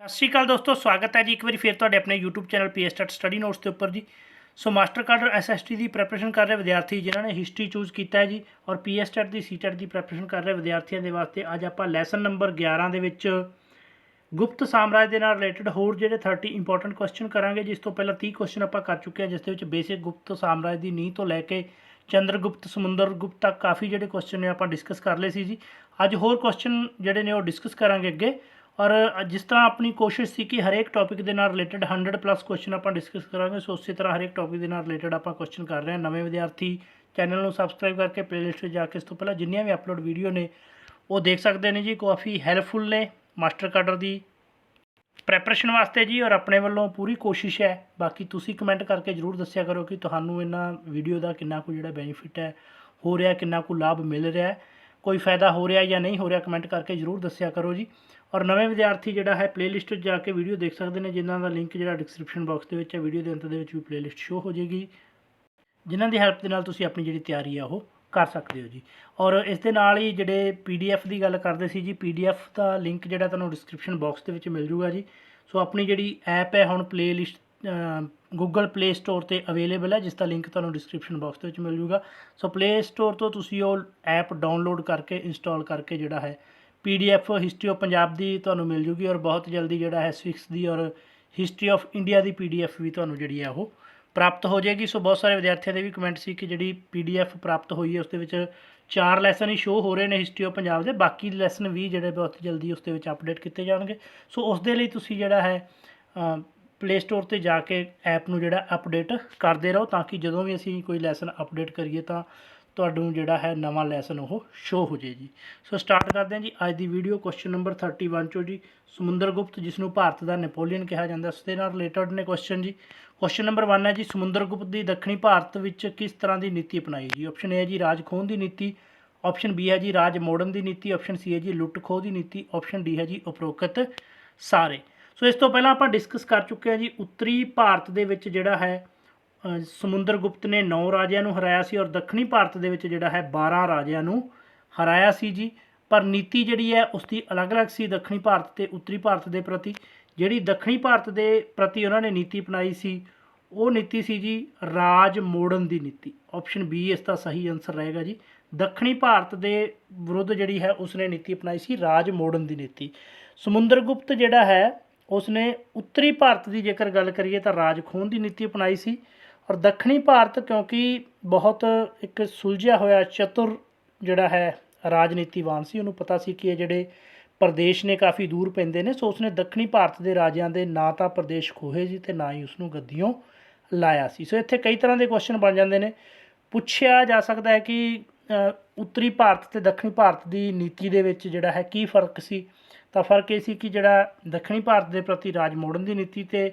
ਸਤਿ ਸ਼੍ਰੀ ਅਕਾਲ ਦੋਸਤੋ, ਸਵਾਗਤ ਹੈ ਜੀ ਇੱਕ ਵਾਰੀ ਫਿਰ ਤੁਹਾਡੇ ਆਪਣੇ YouTube channel PSTET study notes ਦੇ ਉੱਪਰ ਜੀ। ਸੋ ਮਾਸਟਰ ਕਾਡਰ ਐਸਐਸਟੀ ਦੀ ਪ੍ਰੈਪਰੇਸ਼ਨ ਕਰ ਰਹੇ ਵਿਦਿਆਰਥੀ ਜਿਨ੍ਹਾਂ ਨੇ ਹਿਸਟਰੀ ਚੂਜ਼ ਕੀਤਾ ਹੈ ਜੀ, ਔਰ ਪੀਐਸਟੈਟ ਦੀ ਸੀਟੈਟ ਦੀ ਪ੍ਰੈਪਰੇਸ਼ਨ ਕਰ ਰਹੇ ਵਿਦਿਆਰਥੀਆਂ ਦੇ ਵਾਸਤੇ ਅੱਜ ਆਪਾਂ ਲੈਸਨ ਨੰਬਰ 11 ਦੇ ਵਿੱਚ ਗੁਪਤ ਸਾਮਰਾਜ ਦੇ ਨਾਲ ਰਿਲੇਟਡ ਹੋਰ ਜਿਹੜੇ 30 ਇੰਪੋਰਟੈਂਟ ਕੁਐਸਚਨ ਕਰਾਂਗੇ। ਜਿਸ ਤੋਂ ਪਹਿਲਾਂ 30 ਕੁਐਸਚਨ ਆਪਾਂ ਕਰ ਚੁੱਕੇ ਹਾਂ, ਜਿਸ ਦੇ ਵਿੱਚ ਬੇਸਿਕ ਗੁਪਤ ਸਾਮਰਾਜ ਦੀ ਨੀਂਹ ਤੋਂ ਲੈ ਕੇ ਚੰਦਰਗੁਪਤ ਸਮੁੰਦਰਗੁਪਤ ਤੱਕ ਕਾਫੀ ਜਿਹੜੇ ਕੁਐਸਚਨ ਨੇ ਆਪਾਂ ਡਿਸਕਸ ਕਰ ਲਏ ਸੀ ਜੀ। ਅੱਜ ਹੋਰ ਕੁਐਸਚਨ ਜਿਹੜੇ ਨੇ ਉਹ ਡਿਸਕਸ ਕਰਾਂਗੇ ਅੱਗੇ। ਔਰ ਜਿਸ ਤਰ੍ਹਾਂ ਆਪਣੀ ਕੋਸ਼ਿਸ਼ ਸੀ ਕਿ ਹਰੇਕ ਟੌਪਿਕ ਦੇ ਨਾਲ ਰਿਲੇਟਡ 100+ ਕੁਐਸਚਨ ਆਪਾਂ ਡਿਸਕਸ ਕਰਾਂਗੇ, ਸੋ ਉਸੇ ਤਰ੍ਹਾਂ ਹਰੇਕ ਟੌਪਿਕ ਦੇ ਨਾਲ ਰਿਲੇਟਡ ਆਪਾਂ ਕੁਐਸਚਨ ਕਰ ਰਹੇ ਹਾਂ। ਨਵੇਂ ਵਿਦਿਆਰਥੀ ਚੈਨਲ ਨੂੰ ਸਬਸਕ੍ਰਾਈਬ ਕਰਕੇ ਪਲੇਲਿਸਟ 'ਤੇ ਜਾ ਕੇ ਇਸ ਤੋਂ ਪਹਿਲਾਂ ਜਿੰਨੀਆਂ ਵੀ ਅਪਲੋਡ ਵੀਡੀਓ ਨੇ ਉਹ ਦੇਖ ਸਕਦੇ ਨੇ ਜੀ। ਕਾਫੀ ਹੈਲਪਫੁਲ ਨੇ ਮਾਸਟਰ ਕਾਡਰ ਦੀ ਪ੍ਰੈਪਰੇਸ਼ਨ ਵਾਸਤੇ ਜੀ, ਔਰ ਆਪਣੇ ਵੱਲੋਂ ਪੂਰੀ ਕੋਸ਼ਿਸ਼ ਹੈ। ਬਾਕੀ ਤੁਸੀਂ ਕਮੈਂਟ ਕਰਕੇ ਜ਼ਰੂਰ ਦੱਸਿਆ ਕਰੋ ਕਿ ਤੁਹਾਨੂੰ ਇਹਨਾਂ ਵੀਡੀਓ ਦਾ ਕਿੰਨਾ ਕੁ ਜਿਹੜਾ ਬੈਨੀਫਿਟ ਹੈ ਹੋ ਰਿਹਾ, ਕਿੰਨਾ ਕੁ ਲਾਭ ਮਿਲ ਰਿਹਾ, ਕੋਈ ਫਾਇਦਾ ਹੋ ਰਿਹਾ ਜਾਂ ਨਹੀਂ ਹੋ ਰਿਹਾ, ਕਮੈਂਟ ਕਰਕੇ ਜ਼ਰੂਰ ਦੱਸਿਆ ਕਰੋ ਜੀ। ਔਰ ਨਵੇਂ ਵਿਦਿਆਰਥੀ ਜਿਹੜਾ ਹੈ ਪਲੇਲਿਸਟ 'ਚ ਜਾ ਕੇ ਵੀਡੀਓ ਦੇਖ ਸਕਦੇ ਨੇ, ਜਿਨ੍ਹਾਂ ਦਾ ਲਿੰਕ ਜਿਹੜਾ ਡਿਸਕ੍ਰਿਪਸ਼ਨ ਬਾਕਸ ਦੇ ਵਿੱਚ ਹੈ। ਵੀਡੀਓ ਦੇ ਅੰਤ ਦੇ ਵਿੱਚ ਵੀ ਪਲੇਲਿਸਟ ਸ਼ੋ ਹੋ ਜਾਏਗੀ, ਜਿਨ੍ਹਾਂ ਦੀ ਹੈਲਪ ਦੇ ਨਾਲ ਤੁਸੀਂ ਆਪਣੀ ਜਿਹੜੀ ਤਿਆਰੀ ਆ ਉਹ ਕਰ ਸਕਦੇ ਹੋ ਜੀ। ਔਰ ਇਸ ਦੇ ਨਾਲ ਹੀ ਜਿਹੜੇ PDF ਦੀ ਗੱਲ ਕਰਦੇ ਸੀ ਜੀ, PDF ਦਾ ਲਿੰਕ ਜਿਹੜਾ ਤੁਹਾਨੂੰ ਡਿਸਕ੍ਰਿਪਸ਼ਨ ਬਾਕਸ ਦੇ ਵਿੱਚ ਮਿਲ ਜੂਗਾ ਜੀ। ਸੋ ਆਪਣੀ ਜਿਹੜੀ ਐਪ ਹੈ ਹੁਣ ਪਲੇਲਿਸਟ ਗੂਗਲ ਪਲੇ ਸਟੋਰ 'ਤੇ ਅਵੇਲੇਬਲ ਹੈ, ਜਿਸ ਦਾ ਲਿੰਕ ਤੁਹਾਨੂੰ ਡਿਸਕ੍ਰਿਪਸ਼ਨ ਬਾਕਸ ਦੇ ਵਿੱਚ ਮਿਲ ਜੂਗਾ। ਸੋ ਪਲੇ ਸਟੋਰ ਤੋਂ ਤੁਸੀਂ ਉਹ ਐਪ ਡਾਊਨਲੋਡ ਕਰਕੇ ਇੰਸਟਾਲ ਕਰਕੇ ਜਿਹੜਾ ਹੈ PDF ਹਿਸਟਰੀ ਆਫ ਪੰਜਾਬ ਦੀ ਤੁਹਾਨੂੰ ਮਿਲ ਜੂਗੀ, ਔਰ ਬਹੁਤ ਜਲਦੀ ਜਿਹੜਾ ਹੈ ਸਿਵਿਕਸ ਦੀ ਔਰ history of India the PDF ਵੀ ਤੁਹਾਨੂੰ ਜਿਹੜੀ ਹੈ ਉਹ ਪ੍ਰਾਪਤ ਹੋ ਜਾਏਗੀ। ਸੋ ਬਹੁਤ ਸਾਰੇ ਵਿਦਿਆਰਥੀਆਂ ਦੇ ਵੀ ਕਮੈਂਟ ਸੀ ਕਿ ਜਿਹੜੀ PDF ਪ੍ਰਾਪਤ ਹੋਈ ਹੈ ਉਸ ਦੇ ਵਿੱਚ 4 ਲੈਸਨ ਹੀ ਸ਼ੋਅ ਹੋ ਰਹੇ ਨੇ ਹਿਸਟਰੀ ਆਫ ਪੰਜਾਬ ਦੇ, ਬਾਕੀ ਲੈਸਨ ਵੀ ਜਿਹੜੇ ਬਹੁਤ ਜਲਦੀ ਉਸ ਦੇ ਵਿੱਚ ਅਪਡੇਟ ਕੀਤੇ ਜਾਣਗੇ। ਸੋ ਉਸ ਦੇ ਲਈ ਤੁਸੀਂ ਜਿਹੜਾ ਹੈ ਪਲੇ ਸਟੋਰ 'ਤੇ ਜਾ ਕੇ ਐਪ ਨੂੰ ਜਿਹੜਾ ਅਪਡੇਟ ਕਰਦੇ ਰਹੋ, ਤਾਂ ਕਿ ਜਦੋਂ ਵੀ ਅਸੀਂ ਕੋਈ ਲੈਸਨ ਅਪਡੇਟ ਕਰੀਏ ਤਾਂ ਤੁਹਾਨੂੰ ਜਿਹੜਾ ਹੈ ਨਵਾਂ ਲੈਸਨ ਉਹ ਸ਼ੋਅ ਹੋ ਜੇ ਜੀ। ਸੋ ਸਟਾਰਟ ਕਰਦੇ ਹਾਂ ਜੀ ਅੱਜ ਦੀ ਵੀਡੀਓ। ਕੁਐਸਚਨ ਨੰਬਰ 31 ਚੋਂ ਜੀ, ਸਮੁੰਦਰਗੁਪਤ ਜਿਸ ਨੂੰ ਭਾਰਤ ਦਾ ਨੈਪੋਲੀਅਨ ਕਿਹਾ ਜਾਂਦਾ, ਉਸ ਦੇ ਨਾਲ ਰਿਲੇਟਡ ਨੇ ਕੁਐਸਚਨ ਜੀ। ਕੁਐਸਚਨ ਨੰਬਰ 1 ਹੈ ਜੀ, ਸਮੁੰਦਰਗੁਪਤ ਦੀ ਦੱਖਣੀ ਭਾਰਤ ਵਿੱਚ ਕਿਸ ਤਰ੍ਹਾਂ ਦੀ ਨੀਤੀ ਅਪਣਾਈ ਜੀ। ਆਪਸ਼ਨ A ਹੈ ਜੀ ਰਾਜ ਖੋਹਣ ਦੀ ਨੀਤੀ, ਆਪਸ਼ਨ B ਹੈ ਜੀ ਰਾਜ ਮੋੜਨ ਦੀ ਨੀਤੀ, ਆਪਸ਼ਨ C ਹੈ ਜੀ ਲੁੱਟ ਖੋਹ ਦੀ ਨੀਤੀ, ਆਪਸ਼ਨ D ਹੈ ਜੀ ਉਪਰੋਕਤ ਸਾਰੇ। ਸੋ ਇਸ ਤੋਂ ਪਹਿਲਾਂ ਆਪਾਂ ਡਿਸਕਸ ਕਰ ਚੁੱਕੇ ਹਾਂ ਜੀ, ਉੱਤਰੀ ਭਾਰਤ ਦੇ ਵਿੱਚ ਜਿਹੜਾ ਹੈ ਸਮੁੰਦਰਗੁਪਤ ਨੇ 9 ਰਾਜਿਆਂ ਨੂੰ ਹਰਾਇਆ ਸੀ, ਔਰ ਦੱਖਣੀ ਭਾਰਤ ਦੇ ਵਿੱਚ ਜਿਹੜਾ ਹੈ 12 ਰਾਜਿਆਂ ਨੂੰ ਹਰਾਇਆ ਸੀ ਜੀ। ਪਰ ਨੀਤੀ ਜਿਹੜੀ ਹੈ ਉਸ ਦੀ ਅਲੱਗ-ਅਲੱਗ ਸੀ ਦੱਖਣੀ ਭਾਰਤ ਅਤੇ ਉੱਤਰੀ ਭਾਰਤ ਦੇ ਪ੍ਰਤੀ। ਜਿਹੜੀ ਦੱਖਣੀ ਭਾਰਤ ਦੇ ਪ੍ਰਤੀ ਉਹਨਾਂ ਨੇ ਨੀਤੀ ਅਪਣਾਈ ਸੀ ਉਹ ਨੀਤੀ ਸੀ ਜੀ ਰਾਜ ਮੋੜਨ ਦੀ ਨੀਤੀ। ਆਪਸ਼ਨ B ਇਸ ਦਾ ਸਹੀ ਆਨਸਰ ਰਹੇਗਾ ਜੀ। ਦੱਖਣੀ ਭਾਰਤ ਦੇ ਵਿਰੁੱਧ ਜਿਹੜੀ ਹੈ ਉਸਨੇ ਨੀਤੀ ਅਪਣਾਈ ਸੀ ਰਾਜ ਮੋੜਨ ਦੀ ਨੀਤੀ। ਸਮੁੰਦਰਗੁਪਤ ਜਿਹੜਾ ਹੈ ਉਸਨੇ ਉੱਤਰੀ ਭਾਰਤ ਦੀ ਜੇਕਰ ਗੱਲ ਕਰੀਏ ਤਾਂ ਰਾਜ ਖੋਹਣ ਦੀ ਨੀਤੀ ਅਪਣਾਈ ਸੀ, ਔਰ ਦੱਖਣੀ ਭਾਰਤ ਕਿਉਂਕਿ ਬਹੁਤ ਇੱਕ ਸੁਲਝਿਆ ਹੋਇਆ ਚਤੁਰ ਜਿਹੜਾ ਹੈ ਰਾਜਨੀਤੀਵਾਨ ਸੀ, ਉਹਨੂੰ ਪਤਾ ਸੀ ਕਿ ਇਹ ਜਿਹੜੇ ਪ੍ਰਦੇਸ਼ ਨੇ ਕਾਫੀ ਦੂਰ ਪੈਂਦੇ ਨੇ, ਸੋ ਉਸਨੇ ਦੱਖਣੀ ਭਾਰਤ ਦੇ ਰਾਜਿਆਂ ਦੇ ਨਾ ਤਾਂ ਪ੍ਰਦੇਸ਼ ਖੋਹੇ ਜੀ ਅਤੇ ਨਾ ਹੀ ਉਸਨੂੰ ਗੱਦੀਓਂ ਲਾਇਆ ਸੀ। ਸੋ ਇੱਥੇ ਕਈ ਤਰ੍ਹਾਂ ਦੇ ਕੁਐਸਚਨ ਬਣ ਜਾਂਦੇ ਨੇ। ਪੁੱਛਿਆ ਜਾ ਸਕਦਾ ਹੈ ਕਿ ਉੱਤਰੀ ਭਾਰਤ ਅਤੇ ਦੱਖਣੀ ਭਾਰਤ ਦੀ ਨੀਤੀ ਦੇ ਵਿੱਚ ਜਿਹੜਾ ਹੈ ਕੀ ਫਰਕ ਸੀ। ਤਾਂ ਫਰਕ ਇਹ ਸੀ ਕਿ ਜਿਹੜਾ ਦੱਖਣੀ ਭਾਰਤ ਦੇ ਪ੍ਰਤੀ ਰਾਜ ਮੋੜਨ ਦੀ ਨੀਤੀ ਅਤੇ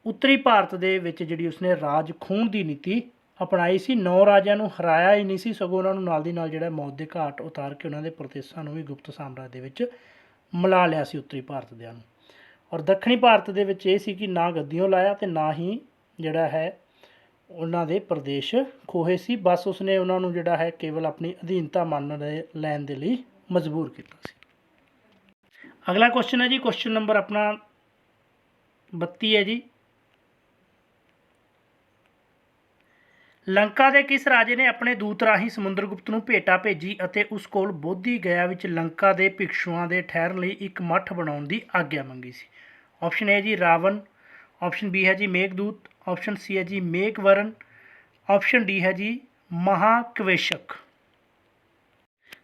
ਉੱਤਰੀ ਭਾਰਤ ਦੇ ਵਿੱਚ ਜਿਹੜੀ ਉਸਨੇ ਰਾਜ ਖੋਹਣ ਦੀ ਨੀਤੀ ਅਪਣਾਈ ਸੀ। 9 ਰਾਜਿਆਂ ਨੂੰ ਹਰਾਇਆ ਹੀ ਨਹੀਂ ਸੀ, ਸਗੋਂ ਉਹਨਾਂ ਨੂੰ ਨਾਲ ਦੀ ਨਾਲ ਜਿਹੜਾ ਮੌਤ ਦੇ ਘਾਟ ਉਤਾਰ ਕੇ ਉਹਨਾਂ ਦੇ ਪ੍ਰਦੇਸ਼ਾਂ ਨੂੰ ਵੀ ਗੁਪਤ ਸਾਮਰਾਜ ਦੇ ਵਿੱਚ ਮਿਲਾ ਲਿਆ ਸੀ ਉੱਤਰੀ ਭਾਰਤ ਦਿਆਂ ਨੂੰ। ਔਰ ਦੱਖਣੀ ਭਾਰਤ ਦੇ ਵਿੱਚ ਇਹ ਸੀ ਕਿ ਨਾ ਗੱਦੀਓਂ ਲਾਇਆ ਅਤੇ ਨਾ ਹੀ ਜਿਹੜਾ ਹੈ ਉਹਨਾਂ ਦੇ ਪ੍ਰਦੇਸ਼ ਖੋਹੇ ਸੀ। ਬਸ ਉਸਨੇ ਉਹਨਾਂ ਨੂੰ ਜਿਹੜਾ ਹੈ ਕੇਵਲ ਆਪਣੀ ਅਧੀਨਤਾ ਲੈਣ ਦੇ ਲਈ ਮਜਬੂਰ ਕੀਤਾ ਸੀ। ਅਗਲਾ ਕੁਐਸਚਨ ਹੈ ਜੀ, ਕੁਐਸਚਨ ਨੰਬਰ ਆਪਣਾ 32 ਹੈ ਜੀ। ਲੰਕਾ ਦੇ ਕਿਸ ਰਾਜੇ ਨੇ ਆਪਣੇ ਦੂਤ ਰਾਹੀਂ ਸਮੁੰਦਰਗੁਪਤ ਨੂੰ ਭੇਟਾ ਭੇਜੀ ਅਤੇ ਉਸ ਕੋਲ ਬੋਧੀ ਗਿਆ ਵਿੱਚ ਲੰਕਾ ਦੇ ਭਿਕਸ਼ੂਆਂ ਦੇ ਠਹਿਰਨ ਲਈ ਇੱਕ ਮੱਠ ਬਣਾਉਣ ਦੀ ਆਗਿਆ ਮੰਗੀ ਸੀ। ਆਪਸ਼ਨ A ਜੀ ਰਾਵਣ, ਆਪਸ਼ਨ B ਹੈ ਜੀ ਮੇਘਦੂਤ, ਆਪਸ਼ਨ C ਹੈ ਜੀ ਮੇਘਵਰਨ, ਆਪਸ਼ਨ D ਹੈ ਜੀ ਮਹਾਕਵੇਸ਼ਕ।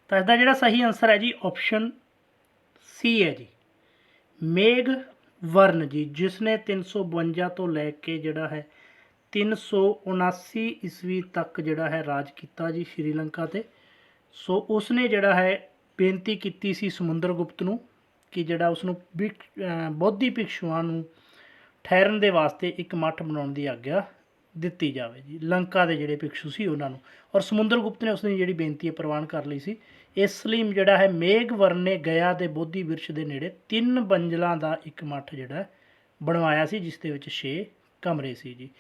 ਤਾਂ ਇਸਦਾ ਜਿਹੜਾ ਸਹੀ ਆਨਸਰ ਹੈ ਜੀ ਆਪਸ਼ਨ C ਹੈ ਜੀ ਮੇਘਵਰਨ ਜੀ, ਜਿਸ ਨੇ 352 ਤੋਂ ਲੈ ਕੇ ਜਿਹੜਾ ਹੈ 379 ਈਸਵੀ ਤੱਕ ਜਿਹੜਾ ਹੈ ਰਾਜ ਕੀਤਾ ਜੀ ਸ਼੍ਰੀਲੰਕਾ 'ਤੇ। ਸੋ ਉਸਨੇ ਜਿਹੜਾ ਹੈ ਬੇਨਤੀ ਕੀਤੀ ਸੀ ਸਮੁੰਦਰਗੁਪਤ ਨੂੰ ਕਿ ਜਿਹੜਾ ਉਸਨੂੰ ਬੋਧੀ ਭਿਕਸ਼ੂਆਂ ਨੂੰ ਠਹਿਰਨ ਦੇ ਵਾਸਤੇ ਇੱਕ ਮੱਠ ਬਣਾਉਣ ਦੀ ਆਗਿਆ ਦਿੱਤੀ ਜਾਵੇ ਜੀ, ਲੰਕਾ ਦੇ ਜਿਹੜੇ ਭਿਕਸ਼ੂ ਸੀ ਉਹਨਾਂ ਨੂੰ। ਔਰ ਸਮੁੰਦਰਗੁਪਤ ਨੇ ਉਸਦੀ ਜਿਹੜੀ ਬੇਨਤੀ ਹੈ ਪ੍ਰਵਾਨ ਕਰ ਲਈ ਸੀ। ਇਸ ਲਈ ਜਿਹੜਾ ਹੈ ਮੇਘਵਰਨ ਨੇ ਗਿਆ ਦੇ ਬੋਧੀ ਬਿਰਛ ਦੇ ਨੇੜੇ 3 ਮੰਜ਼ਿਲਾਂ ਦਾ ਇੱਕ ਮੱਠ ਜਿਹੜਾ ਬਣਵਾਇਆ ਸੀ, ਜਿਸ ਦੇ ਵਿੱਚ 6 ਕਮਰੇ ਸੀ ਜੀ।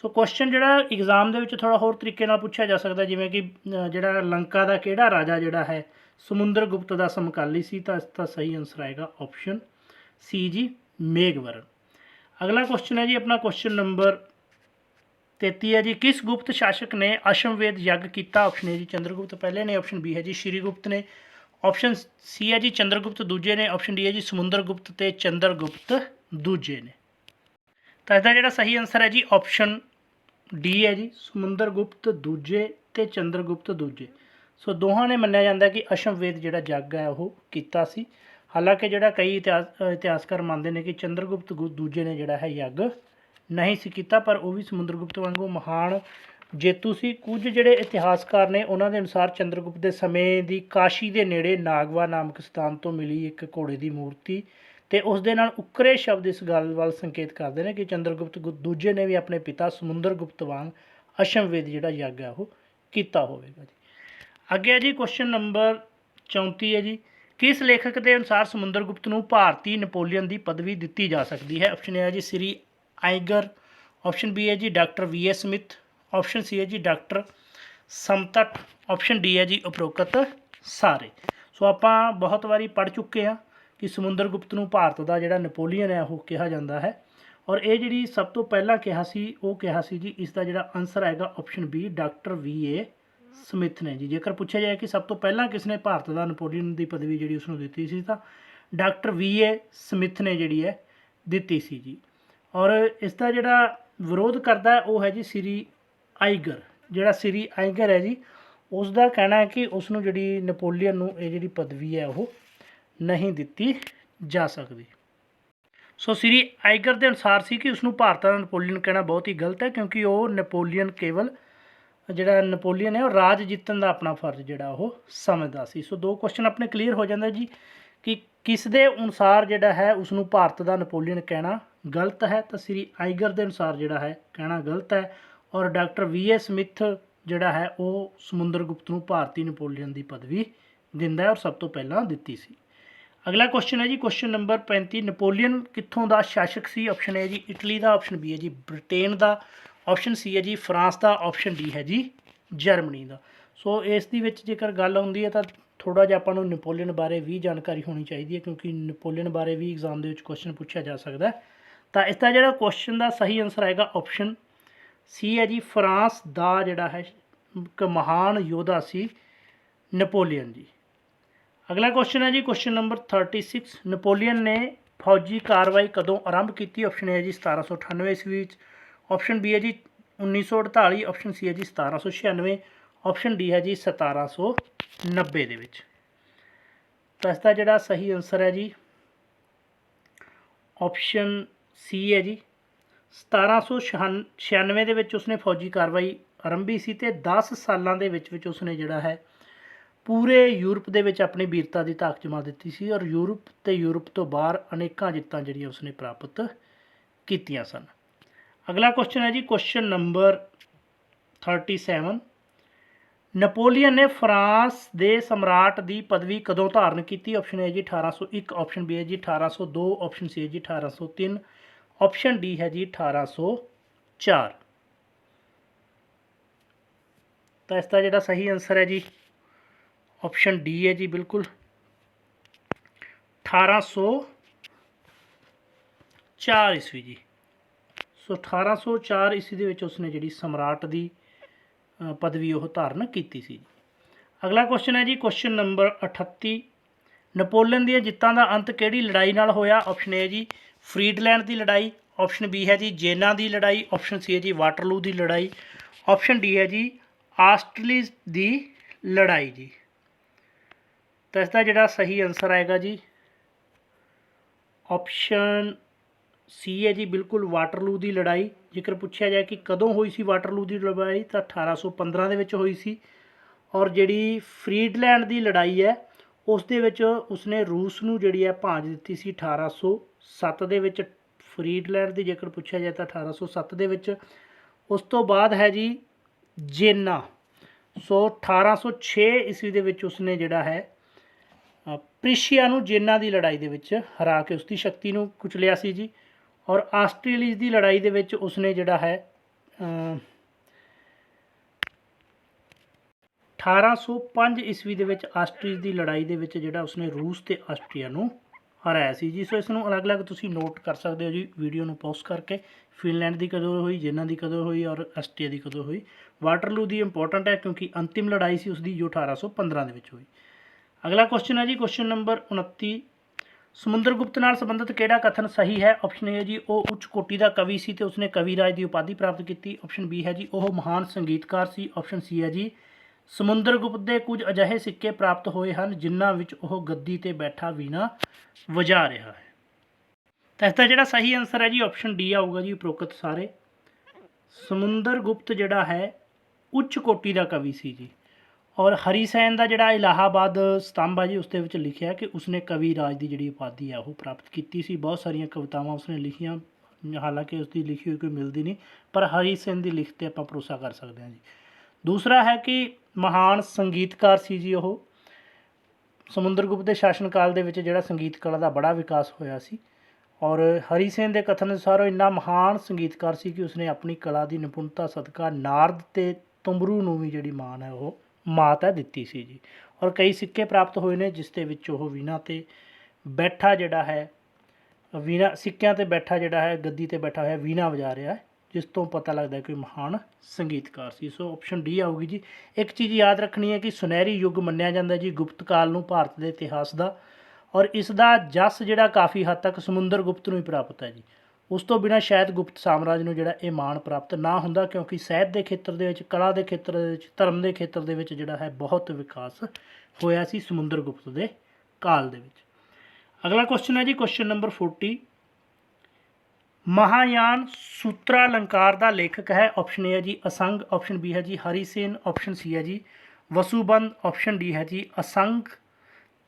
ਸੋ ਕੁਐਸਚਨ ਜਿਹੜਾ ਐਗਜ਼ਾਮ ਦੇ ਵਿੱਚ ਥੋੜ੍ਹਾ ਹੋਰ ਤਰੀਕੇ ਨਾਲ ਪੁੱਛਿਆ ਜਾ ਸਕਦਾ, ਜਿਵੇਂ ਕਿ ਜਿਹੜਾ ਲੰਕਾ ਦਾ ਕਿਹੜਾ ਰਾਜਾ ਜਿਹੜਾ ਹੈ ਸਮੁੰਦਰਗੁਪਤ ਦਾ ਸਮਕਾਲੀ ਸੀ, ਤਾਂ ਇਸ ਦਾ ਸਹੀ ਆਨਸਰ ਆਏਗਾ ਆਪਸ਼ਨ C ਜੀ मेघवर्ण। अगला क्वेश्चन है जी अपना क्वेश्चन नंबर 33 है जी, किस गुप्त शासक ने अश्वमेध यज्ञ किया? ऑप्शन ए जी चंद्रगुप्त पहले ने, ऑप्शन बी है जी श्रीगुप्त ने, ऑप्शन सी है जी चंद्रगुप्त दूजे ने, ऑप्शन डी है जी समुद्रगुप्त ते चंद्रगुप्त दूजे ने। तो इसका जो सही आंसर है जी ऑप्शन डी है जी समुद्रगुप्त दूजे ते चंद्रगुप्त दूजे। सो दोहां ने मन्निया जाता है कि अश्वमेध जो यज्ञ है वो किया सी। हालांकि जो कई इतिहासकार मानते हैं कि चंद्रगुप्त दूजे ने जोड़ा है यज्ञ नहीं सी कीता, पर वो भी समुद्रगुप्त वांगू महान जेतू सी। कुछ जोड़े इतिहासकार ने उन्होंने अनुसार चंद्रगुप्त के समय की काशी के नेड़े नागवा नामक स्थान तो मिली एक घोड़े की मूर्ति, तो उस दे नाल उकरे शब्द इस गल वाल संकेत करते हैं कि चंद्रगुप्त दूजे ने भी अपने पिता समुद्रगुप्त वांग अश्वमेध जोड़ा यज्ञ है वो किया होगा जी। अगे है जी क्वेश्चन नंबर 34 है जी, किस लेखक के अनुसार समुद्रगुप्त नूं भारतीय नपोलीयन की पदवी दी जा सकती है? ऑप्शन ए है जी श्री आइगर, ऑप्शन बी है जी doctor V A Smith, option C है जी डॉक्टर समतट, ऑप्शन डी है जी उपरोक्त सारे। सो आप बहुत बारी पढ़ चुके हैं कि समुद्रगुप्त नूं भारत का जिहड़ा नपोलीयन है वो कहा जाता है, और ये जी सब तो पहला कहा सी वो कहा सी जी इसका जिहड़ा आंसर आएगा option B doctor V A Smith ने जी। जेकर पूछा जाए कि सब तो पहला किसने भारत का नपोलीयन की पदवी जी उसनों दी सी, तो डॉक्टर वी ए ਸਮਿਥ ने जी है दी सी जी। और इसका जोड़ा विरोध करता है वो है जी श्री आइगर। जोड़ा श्री आइगर है जी उसका कहना है कि उसनों जी नपोलीयन ये जी पदवी है वो नहीं दी जा सकती। सो श्री आइगर के अनुसार सी कि उसनों भारत का नपोलीयन कहना बहुत ही गलत है, क्योंकि वो नपोलीयन केवल ਜਿਹੜਾ ਨਪੋਲੀਅਨ है वो राज जितन का अपना फर्ज ਜਿਹੜਾ ਉਹ ਸਮਝਦਾ ਸੀ। सो दो क्वेश्चन अपने क्लीयर हो जाता जी कि किस दे अनुसार ਜਿਹੜਾ है उसनों भारत का नपोलीयन कहना गलत है, तो श्री आइगर के अनुसार ਜਿਹੜਾ है कहना गलत है, और डॉक्टर वी ए स्मिथ ਜਿਹੜਾ है वो समुद्रगुप्त ਨੂੰ भारतीय नपोलीयन की पदवी ਦਿੰਦਾ है और सब तो पहला दी सी। अगला क्वेश्चन है जी क्वेश्चन नंबर 35, नपोलीयन कितों का शासक सी? ऑप्शन ए जी इटली का, ऑप्शन बी है जी ब्रिटेन का, ऑप्शन सी है जी फ्रांस का, ऑप्शन डी है जी जर्मनी का। सो इस दी विच जेकर गल आउंदी है तो थोड़ा जिहा आपां नूं नपोलीयन बारे भी जानकारी होनी चाहिए है, क्योंकि नपोलीयन बारे भी एग्जाम के क्वेश्चन पूछा जा सकता है। तो इसका जो क्वेश्चन का सही आंसर आएगा ऑप्शन सी है जी फ्रांस का जोड़ा है एक महान योद्धा सी नपोलीयन जी। अगला क्वेश्चन है जी क्वेश्चन नंबर 36, नपोलीयन ने फौजी कार्रवाई कदों आरंभ की? ऑप्शन ए जी 1798 ईस्वी, ऑप्शन बी है जी 1948, ऑप्शन सी है जी 1796, ऑप्शन डी है जी 1790 दे विच। तो इसका जोड़ा सही आंसर है जी ऑप्शन सी है जी 1796 दे विच उसने फौजी कार्रवाई आरंभी सी, ते 10 सालों के विच उसने जोड़ा है पूरे यूरोप दे विच अपनी वीरता की ताक जमा दी सी, और यूरोप तो बाहर अनेकों जित्तां जिहड़ियां उसने प्राप्त कीतियां सन। अगला क्वेश्चन है जी क्वेश्चन नंबर 37, नपोलीयन ने फ्रांस के सम्राट की पदवी कदों धारण की? ऑप्शन ए जी 1801, ऑप्शन बी है जी 1802, ऑप्शन सी है जी 1803, ऑप्शन डी है जी 1804। तो इसका जोड़ा सही आंसर है जी ऑप्शन डी है जी बिल्कुल 1804 ईस्वी जी। सो 1804 ईस्वी दे विच उसने जी सम्राट की पदवी वो धारण की सी। अगला क्वेश्चन है जी क्वेश्चन नंबर 38, नपोलीयन दी जित्तां दा अंत किहड़ी लड़ाई नाल होया? ऑप्शन ए जी फ्रीडलैंड की लड़ाई, ऑप्शन बी है जी जेना की लड़ाई, ऑप्शन सी है जी वाटरलू की लड़ाई, ऑप्शन डी है जी ऑस्ट्रेलिस की लड़ाई जी। तो इसका जोड़ा सही आंसर आएगा जी ऑप्शन सी है जी बिल्कुल वाटरलू की लड़ाई। जेकर पूछा जाए कि कदों हुई सी वाटरलू की लड़ाई, तो 1815 के हुई सी, और जी फ्रीडलैंड की लड़ाई है उस दे विच उसने रूस नूं जिहड़ी है भांज दी सी 1807 दे विच। फ्रीडलैंड की जेकर पूछा जाए तो 1807 दे विच। उस तो बाद है जी जेना। सो 1806 ईस्वी दे विच उसने जिहड़ा है प्रीशिया नूं जेना की लड़ाई दे विच हरा के उसकी शक्ति नूं कुचलिया सी जी। और ऑस्ट्रेलिस की लड़ाई दे विच उसने जिहड़ा है 1805 ईस्वी दे विच ऑस्ट्रेलिस की लड़ाई दे विच जिहड़ा उसने रूस ते ऑस्ट्रिया नूं ਹਰਾਇਆ ਸੀ ਜੀ। ਸੋ ਇਸ ਨੂੰ ਅਲੱਗ-ਅਲੱਗ ਤੁਸੀਂ ਨੋਟ ਕਰ ਸਕਦੇ ਹੋ ਜੀ ਵੀਡੀਓ ਨੂੰ ਪੌਜ਼ ਕਰਕੇ। ਫਿਨਲੈਂਡ ਦੀ ਕਦੋਂ ਹੋਈ, ਜਿਨ੍ਹਾਂ ਦੀ ਕਦੋਂ ਹੋਈ ਔਰ ਆਸਟਰੀਆ ਦੀ ਕਦੋਂ ਹੋਈ। ਵਾਟਰਲੂ ਦੀ ਇੰਪੋਰਟੈਂਟ ਹੈ ਕਿਉਂਕਿ ਅੰਤਿਮ ਲੜਾਈ ਸੀ ਉਸਦੀ ਜੋ 1815 ਦੇ ਵਿੱਚ ਹੋਈ। ਅਗਲਾ ਕੁਐਸਚਨ ਹੈ ਜੀ ਕੁਐਸਚਨ ਨੰਬਰ 29। ਸਮੁੰਦਰਗੁਪਤ ਨਾਲ ਸੰਬੰਧਿਤ ਕਿਹੜਾ ਕਥਨ ਸਹੀ ਹੈ? ਆਪਸ਼ਨ ਏ ਹੈ ਜੀ ਉਹ ਉੱਚ ਕੋਟੀ ਦਾ ਕਵੀ ਸੀ ਤੇ ਉਸਨੇ ਕਵੀ ਰਾਜ ਦੀ ਉਪਾਧੀ ਪ੍ਰਾਪਤ ਕੀਤੀ। ਆਪਸ਼ਨ ਬੀ ਹੈ ਜੀ ਉਹ ਮਹਾਨ ਸੰਗੀਤਕਾਰ ਸੀ। ਆਪਸ਼ਨ ਸੀ ਹੈ ਜੀ ਸਮੁੰਦਰਗੁਪਤ ਦੇ ਕੁਝ ਅਜਿਹੇ ਸਿੱਕੇ ਪ੍ਰਾਪਤ ਹੋਏ ਹਨ ਜਿਨ੍ਹਾਂ ਵਿੱਚ ਉਹ ਗੱਦੀ ਤੇ ਬੈਠਾ ਵੀਣਾ ਵਜਾ ਰਿਹਾ ਹੈ। ਤਾਂ ਇਸ ਦਾ ਜਿਹੜਾ ਸਹੀ ਆਨਸਰ ਹੈ ਜੀ ਆਪਸ਼ਨ ਡੀ ਆਊਗਾ ਜੀ ਉਪਰੋਕਤ ਸਾਰੇ। ਸਮੁੰਦਰਗੁਪਤ ਜਿਹੜਾ ਹੈ ਉੱਚ ਕੋਟੀ ਦਾ ਕਵੀ ਸੀ ਜੀ। ਔਰ ਹਰੀ ਸੈਨ ਦਾ ਜਿਹੜਾ ਇਲਾਹਾਬਾਦ ਸਤੰਭ ਹੈ ਜੀ ਉਸ ਦੇ ਵਿੱਚ ਲਿਖਿਆ ਕਿ ਉਸਨੇ ਕਵੀ ਰਾਜ ਦੀ ਜਿਹੜੀ ਉਪਾਧੀ ਹੈ ਉਹ ਪ੍ਰਾਪਤ ਕੀਤੀ ਸੀ। ਬਹੁਤ ਸਾਰੀਆਂ ਕਵਿਤਾਵਾਂ ਉਸਨੇ ਲਿਖੀਆਂ, ਹਾਲਾਂਕਿ ਉਸਦੀ ਲਿਖੀ ਹੋਈ ਕੋਈ ਮਿਲਦੀ ਨਹੀਂ, ਪਰ ਹਰੀ ਸੈਨ ਦੀ ਲਿਖਤ 'ਤੇ ਆਪਾਂ ਭਰੋਸਾ ਕਰ ਸਕਦੇ ਹਾਂ ਜੀ। ਦੂਸਰਾ ਹੈ ਕਿ ਮਹਾਨ ਸੰਗੀਤਕਾਰ ਸੀ ਜੀ ਉਹ। ਸਮੁੰਦਰਗੁਪਤ ਦੇ ਸ਼ਾਸਨ ਕਾਲ ਦੇ ਵਿੱਚ ਜਿਹੜਾ ਸੰਗੀਤ ਕਲਾ ਦਾ ਬੜਾ ਵਿਕਾਸ ਹੋਇਆ ਸੀ। ਔਰ ਹਰੀ ਸੈਨ ਦੇ ਕਥਨ ਅਨੁਸਾਰ ਉਹ ਇੰਨਾ ਮਹਾਨ ਸੰਗੀਤਕਾਰ ਸੀ ਕਿ ਉਸਨੇ ਆਪਣੀ ਕਲਾ ਦੀ ਨਿਪੁੰਨਤਾ ਸਦਕਾ ਨਾਰਦ ਅਤੇ ਤੁੰਬਰੂ ਨੂੰ ਵੀ ਜਿਹੜੀ ਮਾਨ ਹੈ ਉਹ ਮਾਤ ਹੈ ਦਿੱਤੀ ਸੀ ਜੀ। ਔਰ ਕਈ ਸਿੱਕੇ ਪ੍ਰਾਪਤ ਹੋਏ ਨੇ ਜਿਸ ਦੇ ਵਿੱਚ ਉਹ ਵੀਣਾ 'ਤੇ ਬੈਠਾ ਜਿਹੜਾ ਹੈ, ਵੀਣਾ ਸਿੱਕਿਆਂ 'ਤੇ ਬੈਠਾ ਜਿਹੜਾ ਹੈ, ਗੱਦੀ 'ਤੇ ਬੈਠਾ ਹੋਇਆ ਵੀਣਾ ਵਜਾ ਰਿਹਾ ਹੈ, ਜਿਸ ਤੋਂ ਪਤਾ ਲੱਗਦਾ ਕਿ ਮਹਾਨ ਸੰਗੀਤਕਾਰ ਸੀ। ਸੋ ਆਪਸ਼ਨ ਡੀ ਆਊਗੀ ਜੀ। ਇੱਕ ਚੀਜ਼ ਯਾਦ ਰੱਖਣੀ ਹੈ ਕਿ ਸੁਨਹਿਰੀ ਯੁੱਗ ਮੰਨਿਆ ਜਾਂਦਾ ਜੀ ਗੁਪਤ ਕਾਲ ਨੂੰ ਭਾਰਤ ਦੇ ਇਤਿਹਾਸ ਦਾ। ਔਰ ਇਸ ਦਾ ਜਸ ਜਿਹੜਾ ਕਾਫੀ ਹੱਦ ਤੱਕ ਸਮੁੰਦਰਗੁਪਤ ਨੂੰ ਹੀ ਪ੍ਰਾਪਤ ਹੈ ਜੀ। ਉਸ ਤੋਂ ਬਿਨਾਂ ਸ਼ਾਇਦ ਗੁਪਤ ਸਾਮਰਾਜ ਨੂੰ ਜਿਹੜਾ ਇਹ ਮਾਣ ਪ੍ਰਾਪਤ ਨਾ ਹੁੰਦਾ, ਕਿਉਂਕਿ ਸਾਹਿਤ ਦੇ ਖੇਤਰ ਦੇ ਵਿੱਚ, ਕਲਾ ਦੇ ਖੇਤਰ ਦੇ ਵਿੱਚ, ਧਰਮ ਦੇ ਖੇਤਰ ਦੇ ਵਿੱਚ ਜਿਹੜਾ ਹੈ ਬਹੁਤ ਵਿਕਾਸ ਹੋਇਆ ਸੀ ਸਮੁੰਦਰਗੁਪਤ ਦੇ ਕਾਲ ਦੇ ਵਿੱਚ। ਅਗਲਾ ਕੁਐਸਚਨ ਹੈ ਜੀ ਕੁਐਸਚਨ ਨੰਬਰ 40। ਮਹਾਯਾਨ ਸੂਤਰਾਲੰਕਾਰ ਦਾ ਲੇਖਕ ਹੈ। ਆਪਸ਼ਨ ਏ ਹੈ ਜੀ ਅਸੰਗ। ਆਪਸ਼ਨ ਬੀ ਹੈ ਜੀ ਹਰੀ ਸੈਨ। ਆਪਸ਼ਨ ਸੀ ਹੈ ਜੀ ਵਸੂਬੰਧ। ਆਪਸ਼ਨ ਡੀ ਹੈ ਜੀ ਅਸੰਗ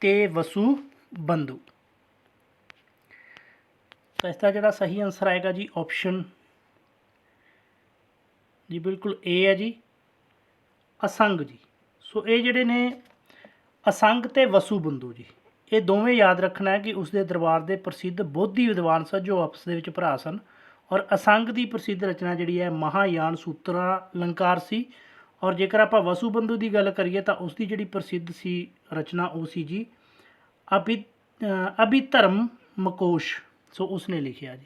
ਤੇ ਵਸੂਬੰਧੂ। ਤਾਂ ਇਸ ਦਾ ਜਿਹੜਾ ਸਹੀ ਆਨਸਰ ਆਏਗਾ ਜੀ ਆਪਸ਼ਨ ਜੀ ਬਿਲਕੁਲ ਏ ਹੈ ਜੀ ਅਸੰਗ ਜੀ। ਸੋ ਇਹ ਜਿਹੜੇ ਨੇ ਅਸੰਗ ਤੇ ਵਸੂਬੰਧੂ ਜੀ, ਇਹ ਦੋਵੇਂ ਯਾਦ ਰੱਖਣਾ ਹੈ ਕਿ ਉਸਦੇ ਦਰਬਾਰ ਦੇ ਪ੍ਰਸਿੱਧ ਬੋਧੀ ਵਿਦਵਾਨ ਸਨ ਜੋ ਆਪਸ ਦੇ ਵਿੱਚ ਭਰਾ ਸਨ। ਔਰ ਅਸੰਗ ਦੀ ਪ੍ਰਸਿੱਧ ਰਚਨਾ ਜਿਹੜੀ ਹੈ ਮਹਾਯਾਨ ਸੂਤਰਾਲੰਕਾਰ ਸੀ। ਔਰ ਜੇਕਰ ਆਪਾਂ ਵਸੂਬੰਧੂ ਦੀ ਗੱਲ ਕਰੀਏ ਤਾਂ ਉਸਦੀ ਜਿਹੜੀ ਪ੍ਰਸਿੱਧ ਸੀ ਰਚਨਾ ਉਹ ਸੀ ਜੀ ਅਭਿਧਰਮ ਮਕੋਸ਼। ਸੋ ਉਸਨੇ ਲਿਖਿਆ ਜੀ।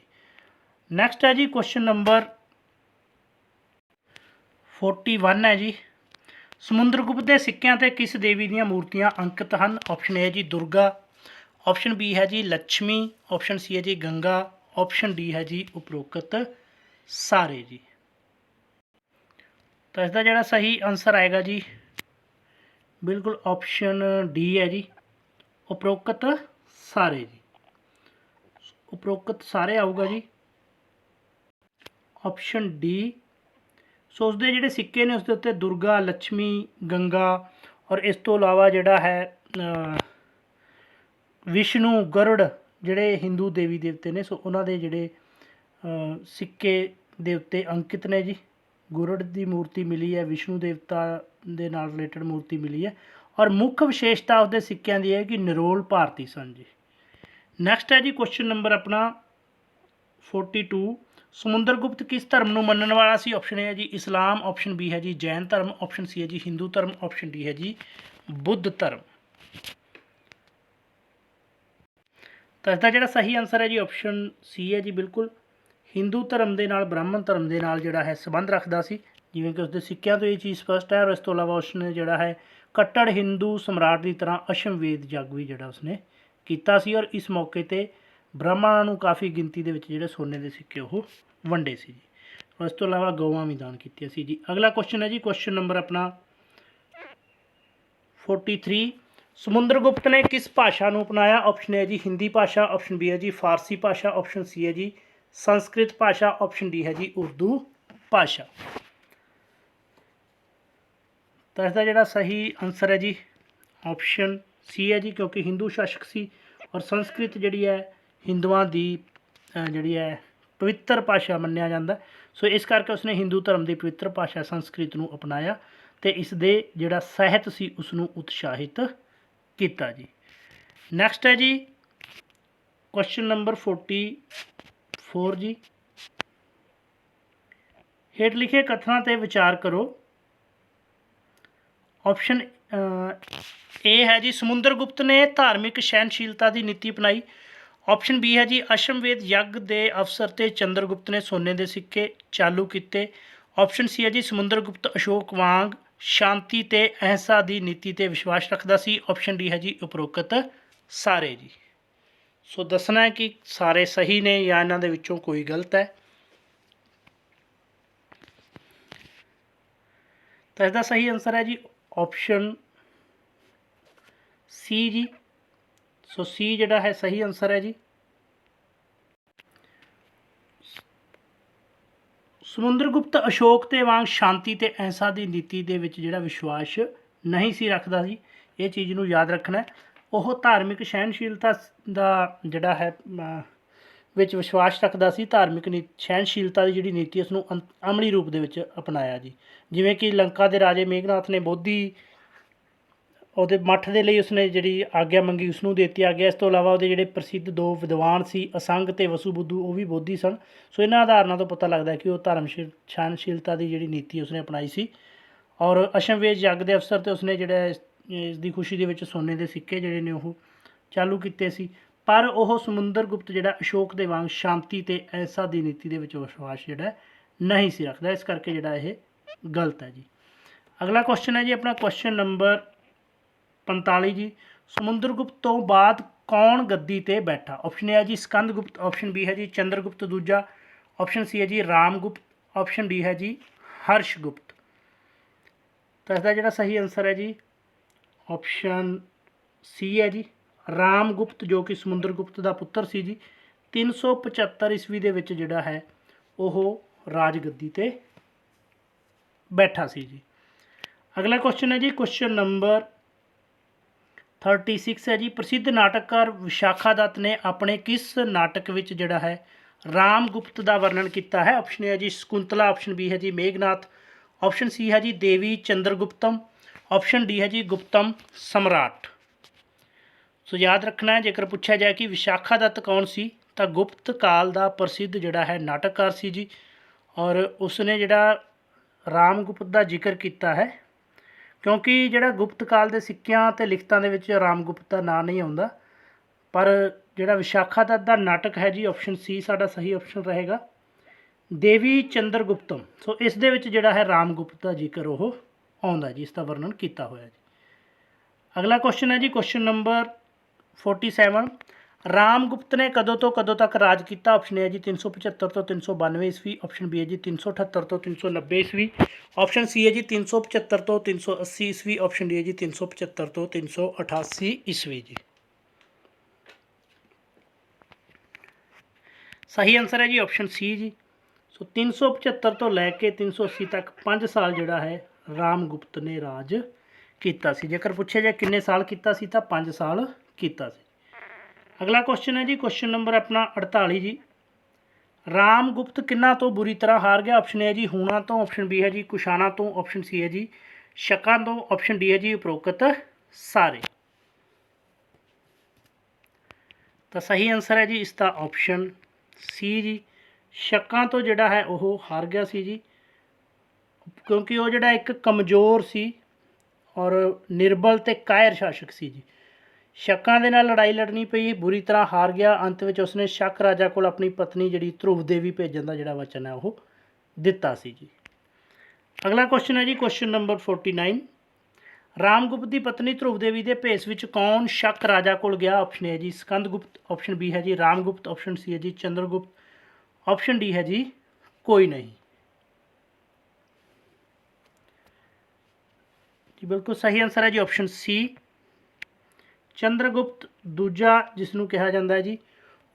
ਨੈਕਸਟ ਹੈ ਜੀ ਕੁਐਸਚਨ ਨੰਬਰ 41 ਹੈ ਜੀ। ਸਮੁੰਦਰਗੁਪਤ ਦੇ ਸਿੱਕਿਆਂ 'ਤੇ ਕਿਸ ਦੇਵੀ ਦੀਆਂ ਮੂਰਤੀਆਂ ਅੰਕਿਤ ਹਨ? ਆਪਸ਼ਨ ਏ ਹੈ ਜੀ ਦੁਰਗਾ। ਆਪਸ਼ਨ ਬੀ ਹੈ ਜੀ ਲక్ష్ਮੀ। ਆਪਸ਼ਨ ਸੀ ਹੈ ਜੀ ਗੰਗਾ। ਆਪਸ਼ਨ ਡੀ ਹੈ ਜੀ ਉਪਰੋਕਤ ਸਾਰੇ ਜੀ। ਤਾਂ ਇਸ ਦਾ ਜਿਹੜਾ ਸਹੀ ਆਨਸਰ ਆਏਗਾ ਜੀ ਬਿਲਕੁਲ ਆਪਸ਼ਨ ਡੀ ਹੈ ਜੀ ਉਪਰੋਕਤ ਸਾਰੇ ਜੀ। ਉਪਰੋਕਤ ਸਾਰੇ ਆਊਗਾ ਜੀ ਆਪਸ਼ਨ ਡੀ। ਸੋ ਉਸਦੇ ਜਿਹੜੇ ਸਿੱਕੇ ਨੇ ਉਸਦੇ ਉੱਤੇ ਦੁਰਗਾ, ਲక్ష్ਮੀ, ਗੰਗਾ ਔਰ ਇਸ ਤੋਂ ਇਲਾਵਾ ਜਿਹੜਾ ਹੈ ਵਿਸ਼ਨੂੰ, ਗਰੁੜ ਜਿਹੜੇ ਹਿੰਦੂ ਦੇਵੀ ਦੇਵਤੇ ਨੇ, ਸੋ ਉਹਨਾਂ ਦੇ ਜਿਹੜੇ ਸਿੱਕੇ ਦੇ ਉੱਤੇ ਅੰਕਿਤ ਨੇ ਜੀ। ਗੁਰੜ ਦੀ ਮੂਰਤੀ ਮਿਲੀ ਹੈ, ਵਿਸ਼ਨੂੰ ਦੇਵਤਾ ਦੇ ਨਾਲ ਰਿਲੇਟਡ ਮੂਰਤੀ ਮਿਲੀ ਹੈ। ਔਰ ਮੁੱਖ ਵਿਸ਼ੇਸ਼ਤਾ ਉਸਦੇ ਸਿੱਕਿਆਂ ਦੀ ਹੈ ਕਿ ਨਿਰੋਲ ਭਾਰਤੀ ਸਨ ਜੀ। ਨੈਕਸਟ ਹੈ ਜੀ ਕੁਐਸਚਨ ਨੰਬਰ ਆਪਣਾ 42। ਸਮੁੰਦਰਗੁਪਤ ਕਿਸ ਧਰਮ ਨੂੰ ਮੰਨਣ ਵਾਲਾ ਸੀ? ਆਪਸ਼ਨ ਏ ਹੈ ਜੀ ਇਸਲਾਮ। ਆਪਸ਼ਨ ਬੀ ਹੈ ਜੀ ਜੈਨ ਧਰਮ। ਆਪਸ਼ਨ ਸੀ ਹੈ ਜੀ ਹਿੰਦੂ ਧਰਮ। ਆਪਸ਼ਨ ਡੀ ਹੈ ਜੀ ਬੁੱਧ ਧਰਮ। ਤਾਂ ਇਸ ਦਾ ਜਿਹੜਾ ਸਹੀ ਆਨਸਰ ਹੈ ਜੀ ਆਪਸ਼ਨ ਸੀ ਹੈ ਜੀ ਬਿਲਕੁਲ ਹਿੰਦੂ ਧਰਮ ਦੇ ਨਾਲ, ਬ੍ਰਾਹਮਣ ਧਰਮ ਦੇ ਨਾਲ ਜਿਹੜਾ ਹੈ ਸੰਬੰਧ ਰੱਖਦਾ ਸੀ, ਜਿਵੇਂ ਕਿ ਉਸਦੇ ਸਿੱਕਿਆਂ ਤੋਂ ਇਹ ਚੀਜ਼ ਸਪਸ਼ਟ ਹੈ। ਔਰ ਇਸ ਤੋਂ ਇਲਾਵਾ ਉਸਨੇ ਜਿਹੜਾ ਹੈ ਕੱਟੜ ਹਿੰਦੂ ਸਮਰਾਟ ਦੀ ਤਰ੍ਹਾਂ ਅਸ਼ਮਵੇਦ ਯੱਗ ਵੀ ਜਿਹੜਾ ਉਸਨੇ ਕੀਤਾ ਸੀ। ਔਰ ਇਸ ਮੌਕੇ 'ਤੇ ਬ੍ਰਾਹਮਣਾਂ ਨੂੰ ਕਾਫੀ ਗਿਣਤੀ ਦੇ ਵਿੱਚ ਜਿਹੜੇ ਸੋਨੇ ਦੇ ਸਿੱਕੇ ਉਹ ਵੰਡੇ ਸੀ ਜੀ। ਉਸ ਤੋਂ ਇਲਾਵਾ ਗਊਆਂ ਵੀ ਦਾਨ ਕੀਤੀਆਂ ਸੀ ਜੀ। ਅਗਲਾ ਕੁਐਸਚਨ ਹੈ ਜੀ ਕੁਐਸਚਨ ਨੰਬਰ ਆਪਣਾ 43। ਸਮੁੰਦਰਗੁਪਤ ਨੇ ਕਿਸ ਭਾਸ਼ਾ ਨੂੰ ਅਪਣਾਇਆ? ਆਪਸ਼ਨ ਏ ਜੀ ਹਿੰਦੀ ਭਾਸ਼ਾ। ਆਪਸ਼ਨ ਬੀ ਹੈ ਜੀ ਫਾਰਸੀ ਭਾਸ਼ਾ। ਆਪਸ਼ਨ ਸੀ ਹੈ ਜੀ ਸੰਸਕ੍ਰਿਤ ਭਾਸ਼ਾ। ਆਪਸ਼ਨ ਡੀ ਹੈ ਜੀ ਉਰਦੂ ਭਾਸ਼ਾ। ਤਾਂ ਇਸ ਦਾ ਜਿਹੜਾ ਸਹੀ ਆਨਸਰ ਹੈ ਜੀ ਆਪਸ਼ਨ ਸੀ ਹੈ ਜੀ, ਕਿਉਂਕਿ ਹਿੰਦੂ ਸ਼ਾਸਕ ਸੀ। ਔਰ ਸੰਸਕ੍ਰਿਤ ਜਿਹੜੀ ਹੈ ਹਿੰਦੂਆਂ ਦੀ ਜਿਹੜੀ ਹੈ ਪਵਿੱਤਰ ਭਾਸ਼ਾ ਮੰਨਿਆ ਜਾਂਦਾ। ਸੋ ਇਸ ਕਰਕੇ ਉਸਨੇ ਹਿੰਦੂ ਧਰਮ ਦੀ ਪਵਿੱਤਰ ਭਾਸ਼ਾ ਸੰਸਕ੍ਰਿਤ ਨੂੰ ਅਪਣਾਇਆ ਅਤੇ ਇਸ ਦੇ ਜਿਹੜਾ ਸਾਹਿਤ ਸੀ ਉਸ ਨੂੰ ਉਤਸ਼ਾਹਿਤ ਕੀਤਾ ਜੀ। ਨੈਕਸਟ ਹੈ ਜੀ ਕੁਐਸਚਨ ਨੰਬਰ 44 ਜੀ। ਹੇਠ ਲਿਖੇ ਕਥਨਾਂ 'ਤੇ ਵਿਚਾਰ ਕਰੋ। ਆਪਸ਼ਨ ਏ ਹੈ ਜੀ ਸਮੁੰਦਰਗੁਪਤ ਨੇ ਧਾਰਮਿਕ ਸਹਿਣਸ਼ੀਲਤਾ ਦੀ ਨੀਤੀ ਅਪਣਾਈ। ਆਪਸ਼ਨ ਬੀ ਹੈ ਜੀ ਅਸ਼ਵਮੇਧ ਯੱਗ ਦੇ ਅਵਸਰ ਤੇ ਚੰਦਰਗੁਪਤ ਨੇ ਸੋਨੇ ਦੇ ਸਿੱਕੇ ਚਾਲੂ ਕੀਤੇ। ਆਪਸ਼ਨ ਸੀ ਹੈ ਜੀ ਸਮੁੰਦਰਗੁਪਤ ਅਸ਼ੋਕ ਵਾਂਗ ਸ਼ਾਂਤੀ ਤੇ ਅਹਿੰਸਾ ਦੀ ਨੀਤੀ ਤੇ ਵਿਸ਼ਵਾਸ ਰੱਖਦਾ ਸੀ। ਆਪਸ਼ਨ ਡੀ ਹੈ ਜੀ ਉਪਰੋਕਤ ਸਾਰੇ ਜੀ। ਸੋ ਦੱਸਣਾ ਹੈ ਕਿ ਸਾਰੇ ਸਹੀ ਨੇ ਜਾਂ ਇਹਨਾਂ ਦੇ ਵਿੱਚੋਂ ਕੋਈ ਗਲਤ ਹੈ। ਤਾਂ इसका सही आंसर है जी ऑप्शन सी जी। सो सी ਜਿਹੜਾ ਹੈ सही आंसर है जी। ਸਮੁੰਦਰਗੁਪਤ ਅਸ਼ੋਕ ਤੇ ਵਾਂਗ ਸ਼ਾਂਤੀ ਤੇ ਅਹਿੰਸਾ ਦੀ ਨੀਤੀ ਦੇ ਵਿੱਚ ਜਿਹੜਾ ਵਿਸ਼ਵਾਸ ਨਹੀਂ ਸੀ ਰੱਖਦਾ ਸੀ। ਇਹ ਚੀਜ਼ ਨੂੰ ਯਾਦ ਰੱਖਣਾ। ਉਹ ਧਾਰਮਿਕ ਸਹਿਣਸ਼ੀਲਤਾ ਦਾ ਜਿਹੜਾ ਹੈ ਵਿੱਚ ਵਿਸ਼ਵਾਸ ਰੱਖਦਾ ਸੀ। ਧਾਰਮਿਕ ਸਹਿਣਸ਼ੀਲਤਾ ਦੀ ਜਿਹੜੀ ਨੀਤੀ ਉਸ ਨੂੰ ਅਮਲੀ ਰੂਪ ਦੇ ਵਿੱਚ ਅਪਣਾਇਆ ਜੀ। ਜਿਵੇਂ ਕਿ ਲੰਕਾ ਦੇ ਰਾਜੇ ਮੇਘਨਾਥ ਨੇ ਬੋਧੀ ਉਹਦੇ ਮੱਠ ਦੇ ਲਈ ਉਸਨੇ ਜਿਹੜੀ ਆਗਿਆ ਮੰਗੀ ਉਸਨੂੰ ਦਿੱਤੀ ਆਗਿਆ। ਇਸ ਤੋਂ ਇਲਾਵਾ ਉਹਦੇ ਜਿਹੜੇ ਪ੍ਰਸਿੱਧ ਦੋ ਵਿਦਵਾਨ ਸੀ ਅਸੰਗ ਅਤੇ ਵਸੂਬੁੱਧੂ ਉਹ ਵੀ ਬੋਧੀ ਸਨ। ਸੋ ਇਹਨਾਂ ਆਧਾਰਨਾਂ ਤੋਂ ਪਤਾ ਲੱਗਦਾ ਕਿ ਉਹ ਸਹਿਣਸ਼ੀਲਤਾ ਦੀ ਜਿਹੜੀ ਨੀਤੀ ਉਸਨੇ ਅਪਣਾਈ ਸੀ। ਔਰ ਅਸ਼ਵਮੇਧ ਯੱਗ ਦੇ ਅਵਸਰ 'ਤੇ ਉਸਨੇ ਜਿਹੜਾ ਇਸ ਦੀ ਖੁਸ਼ੀ ਦੇ ਵਿੱਚ ਸੋਨੇ ਦੇ ਸਿੱਕੇ ਜਿਹੜੇ ਨੇ ਉਹ ਚਾਲੂ ਕੀਤੇ ਸੀ। ਪਰ ਉਹ ਸਮੁੰਦਰਗੁਪਤ ਜਿਹੜਾ ਅਸ਼ੋਕ ਦੇ ਵਾਂਗ ਸ਼ਾਂਤੀ ਅਤੇ ਅਹਿੰਸਾ ਦੀ ਨੀਤੀ ਦੇ ਵਿੱਚ ਵਿਸ਼ਵਾਸ ਜਿਹੜਾ ਨਹੀਂ ਸੀ ਰੱਖਦਾ। ਇਸ ਕਰਕੇ ਜਿਹੜਾ ਇਹ ਗਲਤ ਹੈ ਜੀ। ਅਗਲਾ ਕੁਐਸਚਨ ਹੈ ਜੀ ਆਪਣਾ ਕੁਐਸਚਨ ਨੰਬਰ 45 ਜੀ। ਸਮੁੰਦਰਗੁਪਤ ਤੋਂ ਬਾਅਦ ਕੌਣ ਗੱਦੀ 'ਤੇ ਬੈਠਾ? ਆਪਸ਼ਨ ਏ ਹੈ ਜੀ ਸਕੰਦਗੁਪਤ। ਆਪਸ਼ਨ ਬੀ ਹੈ ਜੀ ਚੰਦਰਗੁਪਤ ਦੂਜਾ। ਆਪਸ਼ਨ ਸੀ ਹੈ ਜੀ ਰਾਮਗੁਪਤ। ਆਪਸ਼ਨ ਡੀ ਹੈ ਜੀ ਹਰਸ਼ਗੁਪਤ। ਤਾਂ ਇਸਦਾ ਜਿਹੜਾ ਸਹੀ ਆਨਸਰ ਹੈ ਜੀ ਆਪਸ਼ਨ ਸੀ ਹੈ ਜੀ ਰਾਮਗੁਪਤ, ਜੋ ਕਿ ਸਮੁੰਦਰਗੁਪਤ ਦਾ ਪੁੱਤਰ ਸੀ ਜੀ। 375 ਈਸਵੀ ਦੇ ਵਿੱਚ ਜਿਹੜਾ ਹੈ ਉਹ ਰਾਜਗੱਦੀ 'ਤੇ ਬੈਠਾ ਸੀ ਜੀ। ਅਗਲਾ ਕੁਐਸਚਨ ਹੈ ਜੀ ਕੁਐਸਚਨ ਨੰਬਰ 36 ਹੈ ਜੀ। ਪ੍ਰਸਿੱਧ ਨਾਟਕਕਾਰ ਵਿਸ਼ਾਖਾ ਦੱਤ ਨੇ ਆਪਣੇ ਕਿਸ ਨਾਟਕ ਵਿੱਚ ਜਿਹੜਾ ਹੈ ਰਾਮਗੁਪਤ ਦਾ ਵਰਣਨ ਕੀਤਾ ਹੈ? ਆਪਸ਼ਨ ਏ ਹੈ ਜੀ ਸ਼ਕੁੰਤਲਾ। ਆਪਸ਼ਨ ਬੀ ਹੈ ਜੀ ਮੇਘਨਾਥ। ਆਪਸ਼ਨ ਸੀ ਹੈ ਜੀ ਦੇਵੀ ਚੰਦਰਗੁਪਤਮ। ਆਪਸ਼ਨ ਡੀ ਹੈ ਜੀ ਗੁਪਤਮ ਸਮਰਾਟ। ਸੋ ਯਾਦ ਰੱਖਣਾ ਹੈ ਜੇਕਰ ਪੁੱਛਿਆ ਜਾਏ ਕਿ ਵਿਸ਼ਾਖਾ ਦੱਤ ਕੌਣ ਸੀ ਤਾਂ ਗੁਪਤ ਕਾਲ ਦਾ ਪ੍ਰਸਿੱਧ ਜਿਹੜਾ ਹੈ ਨਾਟਕਕਾਰ ਸੀ ਜੀ। ਔਰ ਉਸਨੇ ਜਿਹੜਾ ਰਾਮਗੁਪਤ ਦਾ ਜ਼ਿਕਰ ਕੀਤਾ ਹੈ ਕਿਉਂਕਿ ਜਿਹੜਾ ਗੁਪਤ ਕਾਲ ਦੇ ਸਿੱਕਿਆਂ ਅਤੇ ਲਿਖਤਾਂ ਦੇ ਵਿੱਚ ਰਾਮਗੁਪਤ ਦਾ ਨਾਂ ਨਹੀਂ ਆਉਂਦਾ। ਪਰ ਜਿਹੜਾ ਵਿਸ਼ਾਖਾ ਦੱਤ ਦਾ ਨਾਟਕ ਹੈ ਜੀ ਆਪਸ਼ਨ ਸੀ ਸਾਡਾ ਸਹੀ ਆਪਸ਼ਨ ਰਹੇਗਾ ਦੇਵੀ ਚੰਦਰਗੁਪਤਮ। ਸੋ ਇਸ ਦੇ ਵਿੱਚ ਜਿਹੜਾ ਹੈ ਰਾਮਗੁਪਤ ਦਾ ਜ਼ਿਕਰ ਉਹ ਆਉਂਦਾ ਜੀ, ਇਸ ਦਾ ਵਰਣਨ ਕੀਤਾ ਹੋਇਆ ਜੀ। ਅਗਲਾ ਕੁਐਸਚਨ ਹੈ ਜੀ ਕੁਐਸਚਨ ਨੰਬਰ 47। ਰਾਮਗੁਪਤ ਨੇ ਕਦੋਂ ਤੋਂ ਕਦੋਂ ਤੱਕ ਰਾਜ ਕੀਤਾ? ਆਪਸ਼ਨ ਏ ਹੈ ਜੀ 375 ਤੋਂ 392 ਈਸਵੀ। ਆਪਸ਼ਨ ਬੀ ਹੈ ਜੀ 378 ਤੋਂ 390 ਈਸਵੀ। ਆਪਸ਼ਨ ਸੀ ਹੈ ਜੀ 375 ਤੋਂ 380 ਈਸਵੀ। ਆਪਸ਼ਨ ਡੀ ਹੈ ਜੀ 375 ਤੋਂ 388 ਈਸਵੀ ਜੀ। ਸਹੀ ਆਨਸਰ ਹੈ ਜੀ ਆਪਸ਼ਨ ਸੀ ਜੀ। ਸੋ 375 ਤੋਂ ਲੈ ਕੇ 380 ਤੱਕ 5 ਸਾਲ ਜਿਹੜਾ ਹੈ ਰਾਮਗੁਪਤ ਨੇ ਰਾਜ ਕੀਤਾ ਸੀ। ਜੇਕਰ ਪੁੱਛਿਆ ਜਾਏ ਕਿੰਨੇ ਸਾਲ ਕੀਤਾ ਸੀ ਤਾਂ 5 ਸਾਲ ਕੀਤਾ ਸੀ। ਅਗਲਾ ਕੁਐਸਚਨ ਹੈ ਜੀ ਕੁਐਸਚਨ ਨੰਬਰ ਆਪਣਾ 48 ਜੀ। ਰਾਮਗੁਪਤ ਕਿਹਨਾਂ ਤੋਂ ਬੁਰੀ ਤਰ੍ਹਾਂ ਹਾਰ ਗਿਆ? ਆਪਸ਼ਨ ਏ ਹੈ ਜੀ ਹੂਣਾ ਤੋਂ। ਆਪਸ਼ਨ ਬੀ ਹੈ ਜੀ ਕੁਸ਼ਾਣਾ ਤੋਂ। ਆਪਸ਼ਨ ਸੀ ਹੈ ਜੀ ਸ਼ਕਾਂ ਤੋਂ। ਆਪਸ਼ਨ ਡੀ ਹੈ ਜੀ ਉਪਰੋਕਤ ਸਾਰੇ। ਤਾਂ ਸਹੀ ਆਨਸਰ ਹੈ ਜੀ ਇਸ ਦਾ ਆਪਸ਼ਨ ਸੀ ਜੀ ਸ਼ਕਾਂ ਤੋਂ ਜਿਹੜਾ ਹੈ ਉਹ ਹਾਰ ਗਿਆ ਸੀ ਜੀ। ਕਿਉਂਕਿ ਉਹ ਜਿਹੜਾ ਇੱਕ ਕਮਜ਼ੋਰ ਸੀ ਔਰ ਨਿਰਬਲ ਅਤੇ ਕਾਇਰ ਸ਼ਾਸਕ ਸੀ ਜੀ। ਸ਼ਕਾਂ ਦੇ ਨਾਲ ਲੜਾਈ ਲੜਨੀ ਪਈ, ਬੁਰੀ ਤਰ੍ਹਾਂ ਹਾਰ ਗਿਆ। ਅੰਤ ਵਿੱਚ ਉਸਨੇ ਸ਼ਕ ਰਾਜਾ ਕੋਲ ਆਪਣੀ ਪਤਨੀ ਜਿਹੜੀ ਧਰੁਵ ਦੇਵੀ ਭੇਜਣ ਦਾ ਜਿਹੜਾ ਵਚਨ ਹੈ ਉਹ ਦਿੱਤਾ ਸੀ ਜੀ। ਅਗਲਾ ਕੁਐਸਚਨ ਹੈ ਜੀ ਕੁਐਸਚਨ ਨੰਬਰ 49। ਰਾਮਗੁਪਤ ਦੀ ਪਤਨੀ ਧਰੁਵ ਦੇਵੀ ਦੇ ਭੇਸ ਵਿੱਚ ਕੌਣ ਸ਼ਕ ਰਾਜਾ ਕੋਲ ਗਿਆ? ਆਪਸ਼ਨ ਏ ਹੈ ਜੀ ਸਕੰਦਗੁਪਤ। ਆਪਸ਼ਨ ਬੀ ਹੈ ਜੀ ਰਾਮਗੁਪਤ। ਆਪਸ਼ਨ ਸੀ ਹੈ ਜੀ ਚੰਦਰਗੁਪਤ। ਆਪਸ਼ਨ ਡੀ ਹੈ ਜੀ ਕੋਈ ਨਹੀਂ ਜੀ। ਬਿਲਕੁਲ ਸਹੀ ਆਨਸਰ ਹੈ ਜੀ ਆਪਸ਼ਨ ਸੀ ਚੰਦਰਗੁਪਤ ਦੂਜਾ ਜਿਸ ਨੂੰ ਕਿਹਾ ਜਾਂਦਾ ਹੈ ਜੀ।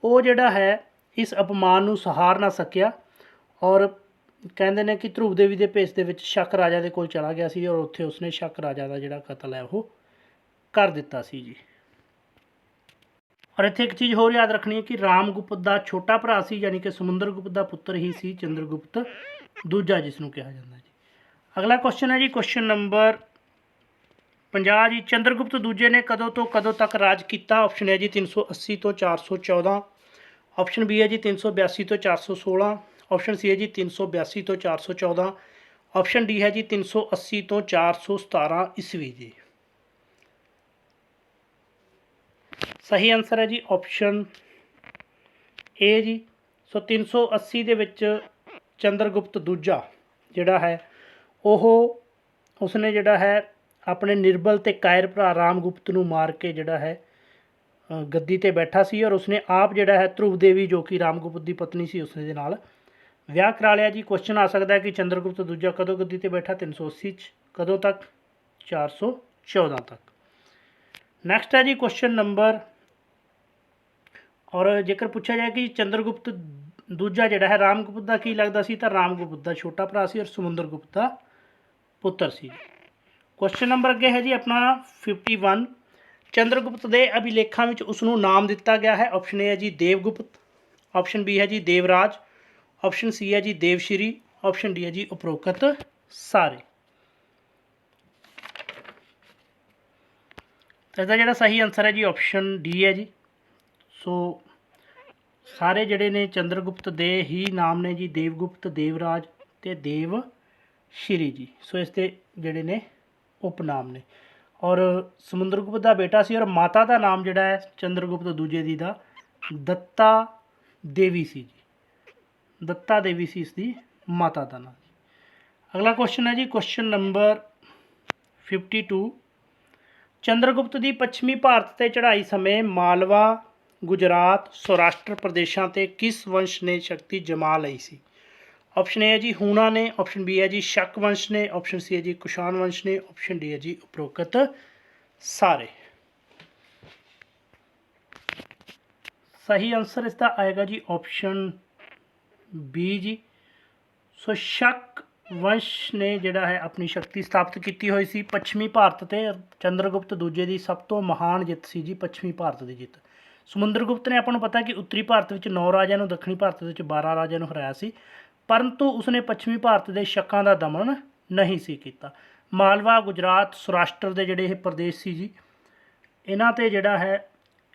ਉਹ ਜਿਹੜਾ ਹੈ ਇਸ ਅਪਮਾਨ ਨੂੰ ਸਹਾਰ ਨਾ ਸਕਿਆ ਔਰ ਕਹਿੰਦੇ ਨੇ ਕਿ ਧਰੁਵ ਦੇਵੀ ਦੇ ਭੇਸ ਦੇ ਵਿੱਚ ਸ਼ਕ ਰਾਜਾ ਦੇ ਕੋਲ ਚਲਾ ਗਿਆ ਸੀ ਔਰ ਉੱਥੇ ਉਸਨੇ ਸ਼ਕ ਰਾਜਾ ਦਾ ਜਿਹੜਾ ਕਤਲ ਹੈ ਉਹ ਕਰ ਦਿੱਤਾ ਸੀ ਜੀ। ਔਰ ਇੱਥੇ ਇੱਕ ਚੀਜ਼ ਹੋਰ ਯਾਦ ਰੱਖਣੀ ਹੈ ਕਿ ਰਾਮਗੁਪਤ ਦਾ ਛੋਟਾ ਭਰਾ ਸੀ, ਯਾਨੀ ਕਿ ਸਮੁੰਦਰਗੁਪਤ ਦਾ ਪੁੱਤਰ ਹੀ ਸੀ ਚੰਦਰਗੁਪਤ ਦੂਜਾ ਜਿਸ ਨੂੰ ਕਿਹਾ ਜਾਂਦਾ ਜੀ। ਅਗਲਾ ਕੁਐਸਚਨ ਹੈ ਜੀ ਕੁਐਸਚਨ ਨੰਬਰ 50 ਜੀ। ਚੰਦਰਗੁਪਤ ਦੂਜੇ ਨੇ ਕਦੋਂ ਤੋਂ ਕਦੋਂ ਤੱਕ ਰਾਜ ਕੀਤਾ? ਆਪਸ਼ਨ ਹੈ ਜੀ 380 ਤੋਂ 414। ਆਪਸ਼ਨ ਬੀ ਹੈ ਜੀ 382 ਤੋਂ 416। ਆਪਸ਼ਨ ਸੀ ਹੈ ਜੀ 382 ਤੋਂ 414। ਆਪਸ਼ਨ ਡੀ ਹੈ ਜੀ 380 ਤੋਂ 417 ਈਸਵੀ ਜੀ। ਸਹੀ ਆਨਸਰ ਹੈ ਜੀ ਆਪਸ਼ਨ ए जी। सो 380 ਦੇ ਵਿੱਚ ਚੰਦਰਗੁਪਤ ਦੂਜਾ ਜਿਹੜਾ ਹੈ ਉਹ ਉਸਨੇ ਜਿਹੜਾ ਹੈ ਆਪਣੇ ਨਿਰਬਲ ਤੇ ਕਾਇਰ ਭਰਾ ਰਾਮਗੁਪਤ ਨੂੰ ਮਾਰ ਕੇ ਜਿਹੜਾ ਹੈ ਗੱਦੀ ਤੇ ਬੈਠਾ ਸੀ ਔਰ ਉਸਨੇ ਆਪ ਜਿਹੜਾ ਹੈ ਧਰੁਵ ਦੇਵੀ ਜੋ ਕਿ ਰਾਮਗੁਪਤ ਦੀ ਪਤਨੀ ਸੀ ਉਸਨੇ ਦੇ ਨਾਲ ਵਿਆਹ ਕਰਾ ਲਿਆ ਜੀ। ਕੁਐਸਚਨ ਆ ਸਕਦਾ ਹੈ ਕਿ ਚੰਦਰਗੁਪਤ ਦੂਜਾ ਕਦੋਂ ਗੱਦੀ ਤੇ ਬੈਠਾ 380 'ਚ, ਕਦੋਂ ਤੱਕ 414 ਤੱਕ। ਨੈਕਸਟ ਹੈ ਜੀ ਕੁਐਸਚਨ ਨੰਬਰ, ਔਰ ਜੇਕਰ ਪੁੱਛਿਆ ਜਾਏ ਕਿ ਚੰਦਰਗੁਪਤ ਦੂਜਾ ਜਿਹੜਾ ਹੈ ਰਾਮਗੁਪਤ ਦਾ ਕੀ ਲੱਗਦਾ ਸੀ ਤਾਂ ਰਾਮਗੁਪਤ ਦਾ ਛੋਟਾ ਭਰਾ ਸੀ ਔਰ ਸਮੁੰਦਰਗੁਪਤ ਦਾ ਪੁੱਤਰ ਸੀ। ਕੁਐਸਚਨ ਨੰਬਰ ਅੱਗੇ ਹੈ ਜੀ ਆਪਣਾ 51। ਚੰਦਰਗੁਪਤ ਦੇ ਅਭਿਲੇਖਾਂ ਵਿੱਚ ਉਸ ਨੂੰ ਨਾਮ ਦਿੱਤਾ ਗਿਆ ਹੈ। ਆਪਸ਼ਨ ਏ ਹੈ ਜੀ ਦੇਵਗੁਪਤ, ਆਪਸ਼ਨ ਬੀ ਹੈ ਜੀ ਦੇਵਰਾਜ, ਆਪਸ਼ਨ ਸੀ ਹੈ ਜੀ ਦੇਵਸ਼੍ਰੀ, ਆਪਸ਼ਨ ਡੀ ਹੈ ਜੀ ਉਪਰੋਕਤ ਸਾਰੇ। ਤਾਂ ਇਹਦਾ ਜਿਹੜਾ ਸਹੀ ਆਨਸਰ ਹੈ ਜੀ ਆਪਸ਼ਨ ਡੀ ਹੈ ਜੀ। ਸੋ ਸਾਰੇ ਜਿਹੜੇ ਨੇ ਚੰਦਰਗੁਪਤ ਦੇ ਹੀ ਨਾਮ ਨੇ ਜੀ, ਦੇਵਗੁਪਤ, ਦੇਵਰਾਜ ਅਤੇ ਦੇਵਸ਼੍ਰੀ ਜੀ। ਸੋ ਇਸ ਦੇ ਜਿਹੜੇ ਨੇ ਉਪਨਾਮ ਨੇ। ਔਰ ਸਮੁੰਦਰਗੁਪਤ ਦਾ ਬੇਟਾ ਸੀ ਔਰ ਮਾਤਾ ਦਾ ਨਾਮ ਜਿਹੜਾ ਹੈ ਚੰਦਰਗੁਪਤ ਦੂਜੇ ਦੀ ਦਾ ਦੱਤਾ ਦੇਵੀ ਸੀ ਜੀ। ਦੱਤਾ ਦੇਵੀ ਸੀ ਇਸ ਦੀ ਮਾਤਾ ਦਾ ਨਾਮ। ਅਗਲਾ ਕੁਐਸਚਨ ਹੈ ਜੀ ਕੁਐਸਚਨ ਨੰਬਰ 52। ਚੰਦਰਗੁਪਤ ਦੀ ਪੱਛਮੀ ਭਾਰਤ 'ਤੇ ਚੜ੍ਹਾਈ ਸਮੇਂ ਮਾਲਵਾ, ਗੁਜਰਾਤ, ਸੌਰਾਸ਼ਟਰ ਪ੍ਰਦੇਸ਼ਾਂ 'ਤੇ ਕਿਸ ਵੰਸ਼ ਨੇ ਸ਼ਕਤੀ ਜਮਾ ਲਈ ਸੀ? ਆਪਸ਼ਨ ਏ ਹੈ ਜੀ ਹੂਣਾ ਨੇ, ਆਪਸ਼ਨ ਬੀ ਹੈ ਜੀ ਸ਼ਕ ਵੰਸ਼ ਨੇ, ਆਪਸ਼ਨ ਸੀ ਹੈ ਜੀ ਕੁਸ਼ਾਨ ਵੰਸ਼ ਨੇ, ਆਪਸ਼ਨ ਡੀ ਹੈ ਜੀ ਉਪਰੋਕਤ ਸਾਰੇ। ਸਹੀ ਆਨਸਰ ਇਸ ਦਾ ਆਏਗਾ ਜੀ ਆਪਸ਼ਨ ਬੀ ਜੀ। ਸੋ ਸ਼ਕ ਵੰਸ਼ ਨੇ ਜਿਹੜਾ ਹੈ ਆਪਣੀ ਸ਼ਕਤੀ ਸਥਾਪਿਤ ਕੀਤੀ ਹੋਈ ਸੀ ਪੱਛਮੀ ਭਾਰਤ 'ਤੇ। ਚੰਦਰਗੁਪਤ ਦੂਜੇ ਦੀ ਸਭ ਤੋਂ ਮਹਾਨ ਜਿੱਤ ਸੀ ਜੀ ਪੱਛਮੀ ਭਾਰਤ ਦੀ ਜਿੱਤ। ਸਮੁੰਦਰਗੁਪਤ ਨੇ ਆਪਾਂ ਨੂੰ ਪਤਾ ਕਿ ਉੱਤਰੀ ਭਾਰਤ ਵਿੱਚ 9 ਰਾਜਿਆਂ ਨੂੰ, ਦੱਖਣੀ ਭਾਰਤ ਵਿੱਚ 12 ਰਾਜਿਆਂ ਨੂੰ ਹਰਾਇਆ ਸੀ, ਪਰੰਤੂ ਉਸਨੇ ਪੱਛਮੀ ਭਾਰਤ ਦੇ ਸ਼ਕਾਂ ਦਾ ਦਮਨ ਨਹੀਂ ਸੀ ਕੀਤਾ। ਮਾਲਵਾ, ਗੁਜਰਾਤ, ਸੌਰਾਸ਼ਟਰ ਦੇ ਜਿਹੜੇ ਇਹ ਪ੍ਰਦੇਸ਼ ਸੀ ਜੀ, ਇਹਨਾਂ 'ਤੇ ਜਿਹੜਾ ਹੈ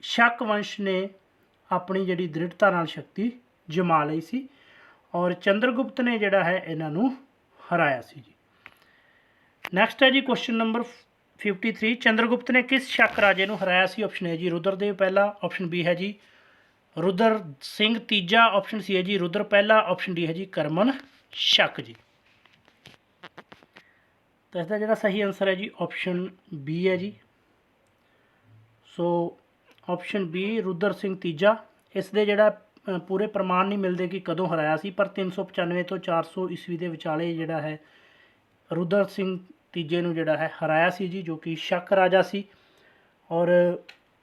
ਸ਼ਕ ਵੰਸ਼ ਨੇ ਆਪਣੀ ਜਿਹੜੀ ਦ੍ਰਿੜਤਾ ਨਾਲ ਸ਼ਕਤੀ ਜਮਾ ਲਈ ਸੀ ਔਰ ਚੰਦਰਗੁਪਤ ਨੇ ਜਿਹੜਾ ਹੈ ਇਹਨਾਂ ਨੂੰ ਹਰਾਇਆ ਸੀ ਜੀ। ਨੈਕਸਟ ਹੈ ਜੀ ਕੁਐਸਚਨ ਨੰਬਰ 53। ਚੰਦਰਗੁਪਤ ਨੇ ਕਿਸ ਸ਼ਕ ਰਾਜੇ ਨੂੰ ਹਰਾਇਆ ਸੀ? ਆਪਸ਼ਨ ਹੈ ਜੀ ਰੁਦਰਦੇਵ ਪਹਿਲਾ, ਆਪਸ਼ਨ ਬੀ ਹੈ ਜੀ ਰੁਦਰ ਸਿੰਘ ਤੀਜਾ, ਆਪਸ਼ਨ ਸੀ ਹੈ ਜੀ ਰੁਦਰ ਪਹਿਲਾ, ਆਪਸ਼ਨ ਡੀ ਹੈ ਜੀ ਕਰਮਨ ਸ਼ਕ ਜੀ। ਤਾਂ ਇਸਦਾ ਜਿਹੜਾ ਸਹੀ ਆਨਸਰ ਹੈ ਜੀ ਆਪਸ਼ਨ ਬੀ ਹੈ ਜੀ। ਸੋ ਆਪਸ਼ਨ ਬੀ ਰੁਦਰ ਸਿੰਘ ਤੀਜਾ। ਇਸ ਦੇ ਜਿਹੜਾ ਪੂਰੇ ਪ੍ਰਮਾਣ ਨਹੀਂ ਮਿਲਦੇ ਕਿ ਕਦੋਂ ਹਰਾਇਆ ਸੀ, ਪਰ 395 ਤੋਂ 400 ਈਸਵੀ ਦੇ ਵਿਚਾਲੇ ਜਿਹੜਾ ਹੈ ਰੁਦਰ ਸਿੰਘ ਤੀਜੇ ਨੂੰ ਜਿਹੜਾ ਹੈ ਹਰਾਇਆ ਸੀ ਜੀ, ਜੋ ਕਿ ਸ਼ਕ ਰਾਜਾ ਸੀ। ਔਰ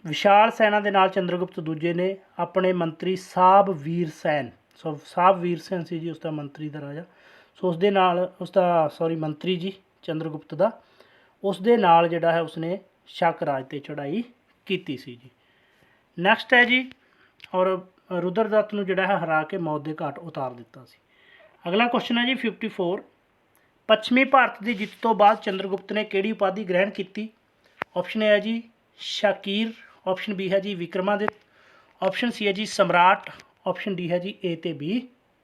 ਵਿਸ਼ਾਲ ਸੈਨਾ ਦੇ ਨਾਲ ਚੰਦਰਗੁਪਤ ਦੂਜੇ ਨੇ ਆਪਣੇ ਮੰਤਰੀ ਸਾਬ ਵੀਰ ਸੈਨ, ਸੋ ਸਾਬ ਵੀਰ ਸੈਨ ਸੀ ਜੀ ਉਸਦਾ ਮੰਤਰੀ ਦਾ ਰਾਜਾ, ਸੋ ਉਸ ਦੇ ਨਾਲ ਮੰਤਰੀ ਜੀ ਚੰਦਰਗੁਪਤ ਦਾ, ਉਸ ਦੇ ਨਾਲ ਜਿਹੜਾ ਹੈ ਉਸਨੇ ਸ਼ਕ ਰਾਜ 'ਤੇ ਚੜ੍ਹਾਈ ਕੀਤੀ ਸੀ ਜੀ। ਨੈਕਸਟ ਹੈ ਜੀ, ਔਰ ਰੁਦਰਦੱਤ ਨੂੰ ਜਿਹੜਾ ਹੈ ਹਰਾ ਕੇ ਮੌਤ ਦੇ ਘਾਟ ਉਤਾਰ ਦਿੱਤਾ ਸੀ। ਅਗਲਾ ਕੁਐਸਚਨ ਹੈ ਜੀ 54। ਪੱਛਮੀ ਭਾਰਤ ਦੀ ਜਿੱਤ ਤੋਂ ਬਾਅਦ ਚੰਦਰਗੁਪਤ ਨੇ ਕਿਹੜੀ ਉਪਾਧੀ ਗ੍ਰਹਿਣ ਕੀਤੀ? ਆਪਸ਼ਨ ਹੈ ਜੀ ਸ਼ਾਕੀਰ, ਆਪਸ਼ਨ ਬੀ ਹੈ ਜੀ ਵਿਕਰਮਾਦਿੱਤ, ਆਪਸ਼ਨ ਸੀ ਹੈ ਜੀ ਸਮਰਾਟ, ਆਪਸ਼ਨ ਡੀ ਹੈ ਜੀ ਏ ਤੇ ਬੀ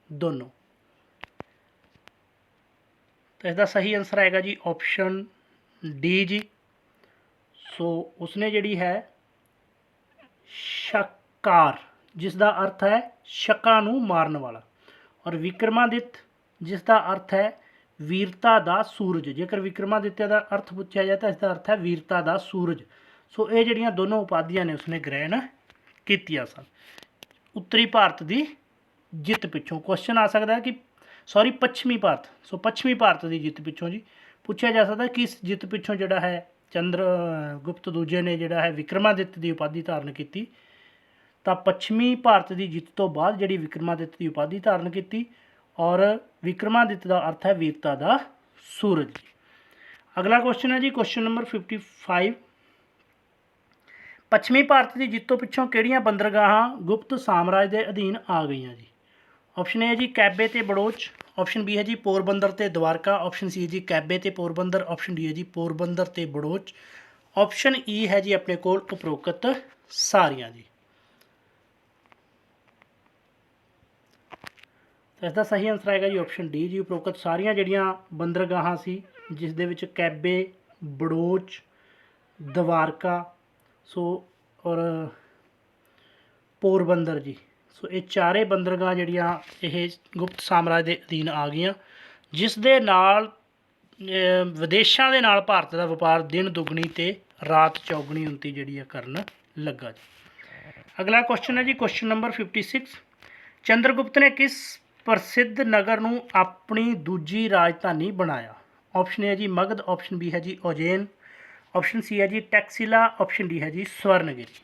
ਦੋਨੋਂ। ਤਾਂ ਇਸਦਾ ਸਹੀ ਆਨਸਰ ਆਏਗਾ ਜੀ ਆਪਸ਼ਨ ਡੀ ਜੀ। ਸੋ ਉਸਨੇ ਜਿਹੜੀ ਹੈ ਸ਼ਕਾਰ, ਜਿਸ ਦਾ ਅਰਥ ਹੈ ਸ਼ਕਾਂ ਨੂੰ ਮਾਰਨ ਵਾਲਾ, ਔਰ ਵਿਕਰਮਾਦਿੱਤ ਜਿਸ ਦਾ ਅਰਥ ਹੈ ਵੀਰਤਾ ਦਾ ਸੂਰਜ। ਜੇਕਰ ਵਿਕਰਮਾਦਿੱਤਿਆ ਦਾ ਅਰਥ ਪੁੱਛਿਆ ਜਾਏ ਤਾਂ ਇਸ ਦਾ ਅਰਥ ਹੈ ਵੀਰਤਾ ਦਾ ਸੂਰਜ। ਸੋ ਇਹ ਜਿਹੜੀਆਂ ਦੋਨੋਂ ਉਪਾਧੀਆਂ ਨੇ ਉਸਨੇ ਗ੍ਰਹਿਣ ਕੀਤੀਆਂ ਸਨ ਉੱਤਰੀ ਭਾਰਤ ਦੀ ਜਿੱਤ ਪਿੱਛੋਂ। ਕੁਐਸਚਨ ਆ ਸਕਦਾ ਹੈ ਕਿ ਪੱਛਮੀ ਭਾਰਤ, ਸੋ ਪੱਛਮੀ ਭਾਰਤ ਦੀ ਜਿੱਤ ਪਿੱਛੋਂ ਜੀ ਪੁੱਛਿਆ ਜਾ ਸਕਦਾ ਕਿ ਇਸ ਜਿੱਤ ਪਿੱਛੋਂ ਜਿਹੜਾ ਹੈ ਚੰਦਰਗੁਪਤ ਦੂਜੇ ਨੇ ਜਿਹੜਾ ਹੈ ਵਿਕਰਮਾਦਿੱਤ ਦੀ ਉਪਾਧੀ ਧਾਰਨ ਕੀਤੀ। ਤਾਂ ਪੱਛਮੀ ਭਾਰਤ ਦੀ ਜਿੱਤ ਤੋਂ ਬਾਅਦ ਜਿਹੜੀ ਵਿਕਰਮਾਦਿੱਤ ਦੀ ਉਪਾਧੀ ਧਾਰਨ ਕੀਤੀ, ਔਰ ਵਿਕਰਮਾਦਿੱਤ ਦਾ ਅਰਥ ਹੈ ਵੀਰਤਾ ਦਾ ਸੂਰਜ। ਅਗਲਾ ਕੁਐਸਚਨ ਹੈ ਜੀ ਕੁਐਸਚਨ ਨੰਬਰ 55। ਪੱਛਮੀ ਭਾਰਤ ਦੀ ਜਿੱਤ ਤੋਂ ਪਿੱਛੋਂ ਕਿਹੜੀਆਂ ਬੰਦਰਗਾਹਾਂ ਗੁਪਤ ਸਾਮਰਾਜ ਦੇ ਅਧੀਨ ਆ ਗਈਆਂ ਜੀ? ਆਪਸ਼ਨ ਏ ਹੈ ਜੀ ਕੈਬੇ ਤੇ ਬੜੋਚ, ਆਪਸ਼ਨ ਬੀ ਹੈ ਜੀ ਪੋਰਬੰਦਰ ਤੇ ਦਵਾਰਕਾ, ਆਪਸ਼ਨ ਸੀ ਹੈ ਜੀ ਕੈਬੇ ਤੇ ਪੋਰਬੰਦਰ, ਆਪਸ਼ਨ ਡੀ ਹੈ ਜੀ ਪੋਰਬੰਦਰ ਤੇ ਬੜੋਚ, ਆਪਸ਼ਨ ਈ ਹੈ ਜੀ ਆਪਣੇ ਕੋਲ ਉਪਰੋਕਤ ਸਾਰੀਆਂ ਜੀ। ਇਸ ਦਾ ਸਹੀ ਆਨਸਰ ਆਏਗਾ ਜੀ ਆਪਸ਼ਨ ਡੀ ਜੀ, ਉਪਰੋਕਤ ਸਾਰੀਆਂ ਜਿਹੜੀਆਂ ਬੰਦਰਗਾਹਾਂ ਸੀ, ਜਿਸ ਦੇ ਵਿੱਚ ਕੈਬੇ, ਬੜੋਚ, ਦਵਾਰਕਾ, ਸੋ ਔਰ ਪੋਰਬੰਦਰ ਜੀ, ਸੋ ਇਹ ਚਾਰੇ ਬੰਦਰਗਾਹ ਜਿਹੜੀਆਂ ਇਹ ਗੁਪਤ ਸਾਮਰਾਜ ਦੇ ਅਧੀਨ ਆ ਗਈਆਂ, ਜਿਸ ਦੇ ਨਾਲ ਵਿਦੇਸ਼ਾਂ ਦੇ ਨਾਲ ਭਾਰਤ ਦਾ ਵਪਾਰ ਦਿਨ ਦੁੱਗਣੀ ਤੇ ਰਾਤ ਚੌਗਣੀ ਉਨਤੀ ਜਿਹੜੀ ਆ ਕਰਨ ਲੱਗਾ ਜੀ। ਅਗਲਾ ਕੁਐਸਚਨ ਹੈ ਜੀ ਕੁਐਸਚਨ ਨੰਬਰ 56। ਚੰਦਰਗੁਪਤ ਨੇ ਕਿਸ ਪ੍ਰਸਿੱਧ ਨਗਰ ਨੂੰ ਆਪਣੀ ਦੂਜੀ ਰਾਜਧਾਨੀ ਬਣਾਇਆ? ਆਪਸ਼ਨ ਹੈ ਜੀ ਮਗਧ, ਆਪਸ਼ਨ ਬੀ ਹੈ ਜੀ ਉਜੈਨ, ਆਪਸ਼ਨ ਸੀ ਹੈ ਜੀ ਟੈਕਸਿਲਾ, ਆਪਸ਼ਨ ਡੀ ਹੈ ਜੀ ਸਵਰਨਗਿਰੀ।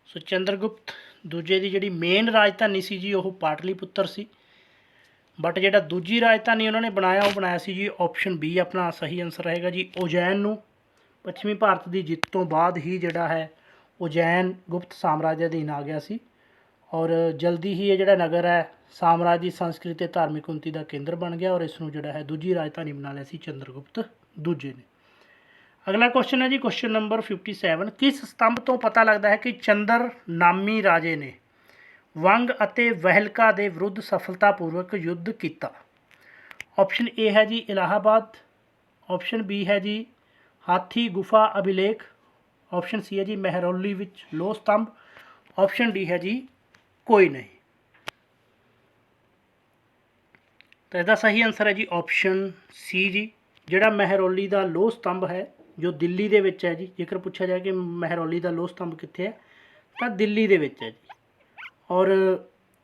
ਸੋ ਚੰਦਰਗੁਪਤ ਦੂਜੇ ਦੀ ਜਿਹੜੀ ਮੇਨ ਰਾਜਧਾਨੀ ਸੀ ਜੀ ਉਹ ਪਾਟਲੀਪੁੱਤਰ ਸੀ, ਬਟ ਜਿਹੜਾ ਦੂਜੀ ਰਾਜਧਾਨੀ ਉਹਨਾਂ ਨੇ ਬਣਾਇਆ ਉਹ ਬਣਾਇਆ ਸੀ ਜੀ ਆਪਸ਼ਨ ਬੀ ਆਪਣਾ ਸਹੀ ਆਨਸਰ ਰਹੇਗਾ ਜੀ ਉਜੈਨ ਨੂੰ। ਪੱਛਮੀ ਭਾਰਤ ਦੀ ਜਿੱਤ ਤੋਂ ਬਾਅਦ ਹੀ ਜਿਹੜਾ ਹੈ ਉਜੈਨ ਗੁਪਤ ਸਾਮਰਾਜ ਦੇ ਅਧੀਨ ਆ ਗਿਆ ਸੀ, ਔਰ ਜਲਦੀ ਹੀ ਇਹ ਜਿਹੜਾ ਨਗਰ ਹੈ ਸਾਮਰਾਜ ਦੀ ਸੰਸਕ੍ਰਿਤੀ ਤੇ ਧਾਰਮਿਕ ਉਨਤੀ ਦਾ ਕੇਂਦਰ ਬਣ ਗਿਆ, ਔਰ ਇਸ ਨੂੰ ਜਿਹੜਾ ਹੈ ਦੂਜੀ ਰਾਜਧਾਨੀ ਬਣਾ ਲਿਆ ਸੀ ਚੰਦਰਗੁਪਤ ਦੂਜੇ ਨੇ। ਅਗਲਾ ਕੁਐਸਚਨ ਹੈ ਜੀ ਕੁਐਸਚਨ ਨੰਬਰ 57। ਕਿਸ ਸਤੰਭ ਤੋਂ ਪਤਾ ਲੱਗਦਾ ਹੈ ਕਿ ਚੰਦਰ ਨਾਮੀ ਰਾਜੇ ਨੇ ਵੰਗ ਅਤੇ ਵਹਿਲਕਾ ਦੇ ਵਿਰੁੱਧ ਸਫਲਤਾਪੂਰਵਕ ਯੁੱਧ ਕੀਤਾ? ਆਪਸ਼ਨ ਏ ਹੈ ਜੀ ਇਲਾਹਾਬਾਦ, ਆਪਸ਼ਨ ਬੀ ਹੈ ਜੀ ਹਾਥੀ ਗੁਫਾ ਅਭਿਲੇਖ, ਆਪਸ਼ਨ ਸੀ ਹੈ ਜੀ ਮਹਿਰੌਲੀ ਵਿੱਚ ਲੋਹ ਸਤੰਭ, ਆਪਸ਼ਨ ਡੀ ਹੈ ਜੀ ਕੋਈ ਨਹੀਂ। ਤਾਂ ਇਹਦਾ ਸਹੀ ਆਨਸਰ ਹੈ ਜੀ ਆਪਸ਼ਨ ਸੀ ਜੀ, ਜਿਹੜਾ ਮਹਿਰੌਲੀ ਦਾ ਲੋਹ ਸਤੰਭ ਹੈ ਜੋ ਦਿੱਲੀ ਦੇ ਵਿੱਚ ਹੈ ਜੀ। ਜੇਕਰ ਪੁੱਛਿਆ ਜਾਏ ਕਿ ਮਹਿਰੌਲੀ ਦਾ ਲੋਹ ਸਤੰਭ ਕਿੱਥੇ ਹੈ ਤਾਂ ਦਿੱਲੀ ਦੇ ਵਿੱਚ ਹੈ ਜੀ। ਔਰ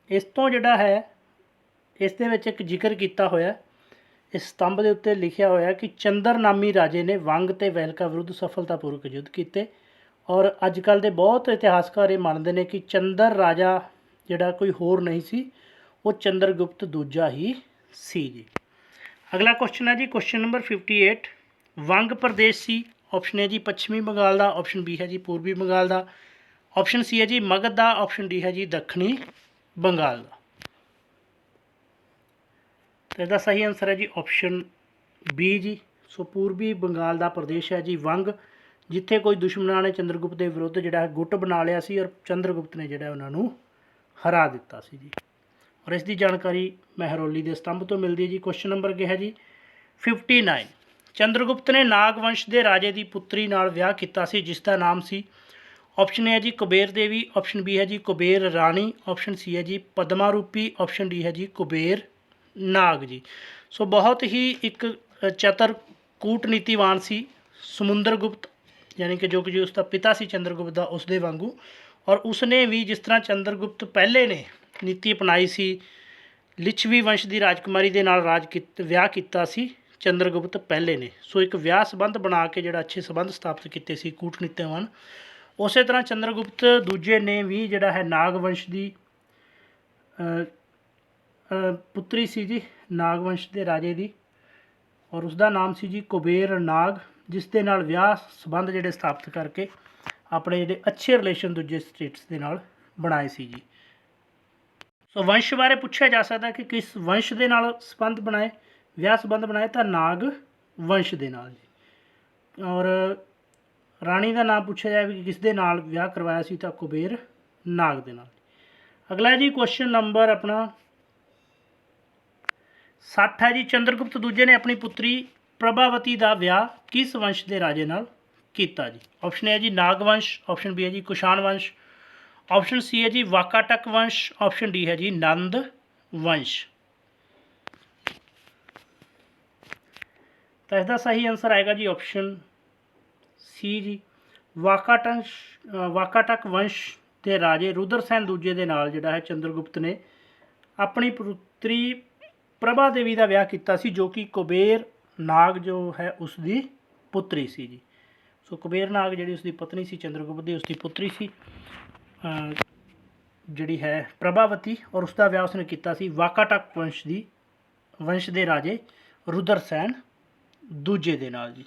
ਇਸ ਤੋਂ ਜਿਹੜਾ ਹੈ ਇਸ ਦੇ ਵਿੱਚ ਇੱਕ ਜ਼ਿਕਰ ਕੀਤਾ ਹੋਇਆ, ਇਸ ਸਤੰਭ ਦੇ ਉੱਤੇ ਲਿਖਿਆ ਹੋਇਆ ਕਿ ਚੰਦਰ ਨਾਮੀ ਰਾਜੇ ਨੇ ਵੰਗ ਤੇ ਵਹਿਲਕਾ ਵਿਰੁੱਧ ਸਫਲਤਾਪੂਰਵਕ ਯੁੱਧ ਕੀਤੇ, ਔਰ ਅੱਜ ਕੱਲ੍ਹ ਦੇ ਬਹੁਤ ਇਤਿਹਾਸਕਾਰ ਇਹ ਮੰਨਦੇ ਨੇ ਕਿ ਚੰਦਰ ਰਾਜਾ ਜਿਹੜਾ ਕੋਈ ਹੋਰ ਨਹੀਂ ਸੀ, ਉਹ ਚੰਦਰਗੁਪਤ ਦੂਜਾ ਹੀ ਸੀ ਜੀ। ਅਗਲਾ ਕੁਐਸਚਨ ਹੈ ਜੀ ਕੁਐਸਚਨ ਨੰਬਰ 58। ਵੰਗ ਪ੍ਰਦੇਸ਼ ਸੀ, ਆਪਸ਼ਨ ਹੈ ਜੀ ਪੱਛਮੀ ਬੰਗਾਲ ਦਾ, ਆਪਸ਼ਨ ਬੀ ਹੈ ਜੀ ਪੂਰਬੀ ਬੰਗਾਲ ਦਾ, ਆਪਸ਼ਨ ਸੀ ਹੈ ਜੀ ਮਗਧ ਦਾ, ਆਪਸ਼ਨ ਡੀ ਹੈ ਜੀ ਦੱਖਣੀ ਬੰਗਾਲ ਦਾ। ਤੇ ਇਹਦਾ ਸਹੀ ਆਨਸਰ ਹੈ ਜੀ ਆਪਸ਼ਨ ਬੀ ਜੀ। ਸੋ ਪੂਰਬੀ ਬੰਗਾਲ ਦਾ ਪ੍ਰਦੇਸ਼ ਹੈ ਜੀ ਵੰਗ, ਜਿੱਥੇ ਕੋਈ ਦੁਸ਼ਮਣਾਂ ਨੇ ਚੰਦਰਗੁਪਤ ਦੇ ਵਿਰੁੱਧ ਜਿਹੜਾ ਗੁੱਟ ਬਣਾ ਲਿਆ ਸੀ, ਔਰ ਚੰਦਰਗੁਪਤ ਨੇ ਜਿਹੜਾ ਉਹਨਾਂ ਨੂੰ ਹਰਾ ਦਿੱਤਾ ਸੀ ਜੀ। ਔਰ ਇਸ ਦੀ ਜਾਣਕਾਰੀ ਮਹਿਰੌਲੀ ਦੇ ਸਤੰਭ ਤੋਂ ਮਿਲਦੀ ਹੈ ਜੀ। ਕੁਐਸਚਨ ਨੰਬਰ ਅੱਗੇ ਹੈ ਜੀ 59। ਚੰਦਰਗੁਪਤ ਨੇ ਨਾਗ ਵੰਸ਼ ਦੇ ਰਾਜੇ ਦੀ ਪੁੱਤਰੀ ਨਾਲ ਵਿਆਹ ਕੀਤਾ ਸੀ, ਜਿਸ ਦਾ ਨਾਮ ਸੀ, ਆਪਸ਼ਨ ਹੈ ਜੀ ਕੁਬੇਰ ਦੇਵੀ, ਆਪਸ਼ਨ ਬੀ ਹੈ ਜੀ ਕੁਬੇਰ ਰਾਣੀ, ਆਪਸ਼ਨ ਸੀ ਹੈ ਜੀ ਪਦਮਾ ਰੂਪੀ, ਆਪਸ਼ਨ ਡੀ ਹੈ ਜੀ ਕੁਬੇਰ ਨਾਗ ਜੀ। ਸੋ ਬਹੁਤ ਹੀ ਇੱਕ ਚਤਰ ਕੂਟਨੀਤੀਵਾਨ ਸੀ ਸਮੁੰਦਰਗੁਪਤ, ਯਾਨੀ ਕਿ ਜੋ ਕਿ ਉਸ ਦਾ ਪਿਤਾ ਸੀ ਚੰਦਰਗੁਪਤ ਦਾ, ਉਸ ਦੇ ਵਾਂਗੂ। ਔਰ ਉਸਨੇ ਵੀ ਜਿਸ ਤਰ੍ਹਾਂ ਚੰਦਰਗੁਪਤ ਪਹਿਲੇ ਨੇ ਨੀਤੀ ਅਪਣਾਈ ਸੀ, ਲਿਛਵੀ ਵੰਸ਼ ਦੀ ਰਾਜਕੁਮਾਰੀ ਦੇ ਨਾਲ ਵਿਆਹ ਕੀਤਾ ਸੀ ਚੰਦਰਗੁਪਤ ਪਹਿਲੇ ਨੇ। ਸੋ ਇੱਕ ਵਿਆਹ ਸੰਬੰਧ ਬਣਾ ਕੇ ਜਿਹੜਾ ਅੱਛੇ ਸੰਬੰਧ ਸਥਾਪਿਤ ਕੀਤੇ ਸੀ ਕੂਟਨੀਤੀਵਾਨ। ਉਸੇ ਤਰ੍ਹਾਂ ਚੰਦਰਗੁਪਤ ਦੂਜੇ ਨੇ ਵੀ ਜਿਹੜਾ ਹੈ ਨਾਗ ਵੰਸ਼ ਦੀ ਪੁੱਤਰੀ ਸੀ ਜੀ, ਨਾਗ ਵੰਸ਼ ਦੇ ਰਾਜੇ ਦੀ, ਔਰ ਉਸਦਾ ਨਾਮ ਸੀ ਜੀ ਕੁਬੇਰ ਨਾਗ, ਜਿਸ ਦੇ ਨਾਲ ਵਿਆਹ ਸੰਬੰਧ ਜਿਹੜੇ ਸਥਾਪਿਤ ਕਰਕੇ ਆਪਣੇ ਜਿਹੜੇ ਅੱਛੇ ਰਿਲੇਸ਼ਨ ਦੂਜੇ ਸਟੇਟਸ ਦੇ ਨਾਲ ਬਣਾਏ ਸੀ ਜੀ। ਸੋ ਵੰਸ਼ ਬਾਰੇ ਪੁੱਛਿਆ ਜਾ ਸਕਦਾ ਕਿ ਕਿਸ ਵੰਸ਼ ਦੇ ਨਾਲ ਸੰਬੰਧ ਬਣਾਏ, ਵਿਆਹ ਸੰਬੰਧ ਬਣਾਏ, ਤਾਂ ਨਾਗ ਵੰਸ਼ ਦੇ ਨਾਲ ਜੀ। ਔਰ ਰਾਣੀ ਦਾ ਨਾਮ ਪੁੱਛਿਆ ਜਾਵੇ ਕਿ ਕਿਸ ਦੇ ਨਾਲ ਵਿਆਹ ਕਰਵਾਇਆ ਸੀ, ਤਾਂ ਕੁਬੇਰ ਨਾਗ ਦੇ ਨਾਲ। ਅਗਲਾ ਜੀ ਕੁਐਸਚਨ ਨੰਬਰ ਆਪਣਾ 60 ਹੈ ਜੀ। ਚੰਦਰਗੁਪਤ ਦੂਜੇ ਨੇ ਆਪਣੀ ਪੁੱਤਰੀ ਪ੍ਰਭਾਵਤੀ ਦਾ ਵਿਆਹ ਕਿਸ ਵੰਸ਼ ਦੇ ਰਾਜੇ ਨਾਲ ਕੀਤਾ ਜੀ? ਆਪਸ਼ਨ ਹੈ ਜੀ ਨਾਗ ਵੰਸ਼, ਆਪਸ਼ਨ ਬੀ ਹੈ ਜੀ ਕੁਸ਼ਾਣ ਵੰਸ਼, ਆਪਸ਼ਨ ਸੀ ਹੈ ਜੀ ਵਾਕਾਟਕ ਵੰਸ਼, ਆਪਸ਼ਨ ਡੀ ਹੈ ਜੀ ਨੰਦ ਵੰਸ਼। ਤਾਂ ਇਸਦਾ ਸਹੀ ਆਨਸਰ ਆਏਗਾ ਜੀ ਆਪਸ਼ਨ ਸੀ ਜੀ ਵਾਕਾਟਕ ਵੰਸ਼ ਦੇ ਰਾਜੇ ਰੁਦਰਸੈਨ ਦੂਜੇ ਦੇ ਨਾਲ ਜਿਹੜਾ ਹੈ ਚੰਦਰਗੁਪਤ ਨੇ ਆਪਣੀ ਪੁੱਤਰੀ ਪ੍ਰਭਾ ਦੇਵੀ ਦਾ ਵਿਆਹ ਕੀਤਾ ਸੀ, ਜੋ ਕਿ ਕੁਬੇਰ ਨਾਗ ਜੋ ਹੈ ਉਸ ਦੀ ਪੁੱਤਰੀ ਸੀ ਜੀ। ਸੋ ਕੁਬੇਰ ਨਾਗ ਜਿਹੜੀ ਉਸ ਦੀ ਪਤਨੀ ਸੀ ਚੰਦਰਗੁਪਤ ਦੀ, ਉਸ ਦੀ ਪੁੱਤਰੀ ਸੀ ਜਿਹੜੀ ਹੈ ਪ੍ਰਭਾਵਤੀ, ਔਰ ਉਸ ਦਾ ਵਿਆਹ ਉਸਨੇ ਕੀਤਾ ਸੀ ਵਾਕਾਟਕ ਵੰਸ਼ ਦੇ ਰਾਜੇ ਰੁਦਰਸੈਨ ਦੂਜੇ ਦੇ ਨਾਲ ਜੀ।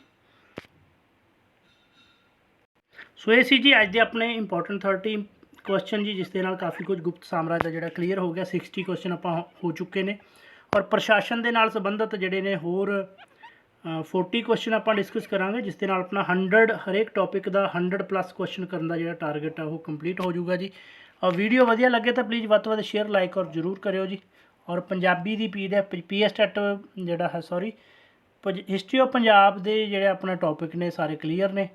ਸੋ ਇਹ ਸੀ ਜੀ ਅੱਜ ਦੇ ਆਪਣੇ ਇੰਪੋਰਟੈਂਟ 30 ਕੁਐਸਚਨ ਜੀ, ਜਿਸ ਦੇ ਨਾਲ ਕਾਫੀ ਕੁਝ ਗੁਪਤ ਸਾਮਰਾਜ ਦਾ ਜਿਹੜਾ ਕਲੀਅਰ ਹੋ ਗਿਆ। 60 ਕੁਐਸਚਨ ਆਪਾਂ ਹੋ ਚੁੱਕੇ ਨੇ, ਔਰ ਪ੍ਰਸ਼ਾਸਨ ਦੇ ਨਾਲ ਸੰਬੰਧਿਤ ਜਿਹੜੇ ਨੇ ਹੋਰ 40 ਕੁਐਸਚਨ ਆਪਾਂ ਡਿਸਕਸ ਕਰਾਂਗੇ, ਜਿਸ ਦੇ ਨਾਲ ਆਪਣਾ 100 ਹਰੇਕ ਟੌਪਿਕ ਦਾ 100+ ਕੁਐਸਚਨ ਕਰਨ ਦਾ ਜਿਹੜਾ ਟਾਰਗੇਟ ਆ ਉਹ ਕੰਪਲੀਟ ਹੋ ਜਾਊਗਾ ਜੀ। ਔਰ ਵੀਡੀਓ ਵਧੀਆ ਲੱਗੇ ਤਾਂ ਪਲੀਜ਼ ਵੱਧ ਤੋਂ ਵੱਧ ਸ਼ੇਅਰ ਲਾਈਕ ਔਰ ਜ਼ਰੂਰ ਕਰਿਓ ਜੀ। ਔਰ ਪੰਜਾਬੀ ਦੀ PDF PSTET ਜਿਹੜਾ ਹੈ ਹਿਸਟਰੀ ਆਫ ਪੰਜਾਬ ਦੇ ਜਿਹੜੇ ਆਪਣੇ ਟੌਪਿਕ ਨੇ ਸਾਰੇ ਕਲੀਅਰ ਨੇ।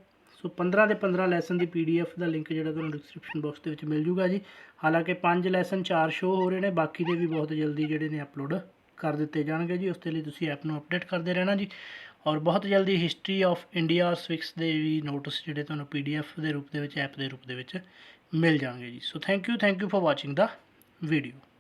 ਸੋ 15 ਦੇ 15 ਲੈਸਨ ਦੀ PDF ਦਾ ਲਿੰਕ ਜਿਹੜਾ ਤੁਹਾਨੂੰ ਡਿਸਕ੍ਰਿਪਸ਼ਨ ਬਾਕਸ ਦੇ ਵਿੱਚ ਮਿਲ ਜੂਗਾ ਜੀ। ਹਾਲਾਂਕਿ 5 ਲੈਸਨ 4 ਸ਼ੋ ਹੋ ਰਹੇ ਨੇ, ਬਾਕੀ ਦੇ ਵੀ ਬਹੁਤ ਜਲਦੀ ਜਿਹੜੇ ਨੇ ਅਪਲੋਡ ਕਰ ਦਿੱਤੇ ਜਾਣਗੇ ਜੀ। ਉਸ ਦੇ ਲਈ ਤੁਸੀਂ ਐਪ ਨੂੰ ਅਪਡੇਟ ਕਰਦੇ ਰਹਿਣਾ ਜੀ। ਔਰ ਬਹੁਤ ਜਲਦੀ ਹਿਸਟਰੀ ਆਫ ਇੰਡੀਆ ਸਵਿਕਸ ਦੇ ਵੀ ਨੋਟਿਸ ਜਿਹੜੇ ਤੁਹਾਨੂੰ PDF ਦੇ ਰੂਪ ਦੇ ਵਿੱਚ, ਐਪ ਦੇ ਰੂਪ ਦੇ ਵਿੱਚ ਮਿਲ ਜਾਣਗੇ ਜੀ। So thank you for watching the video.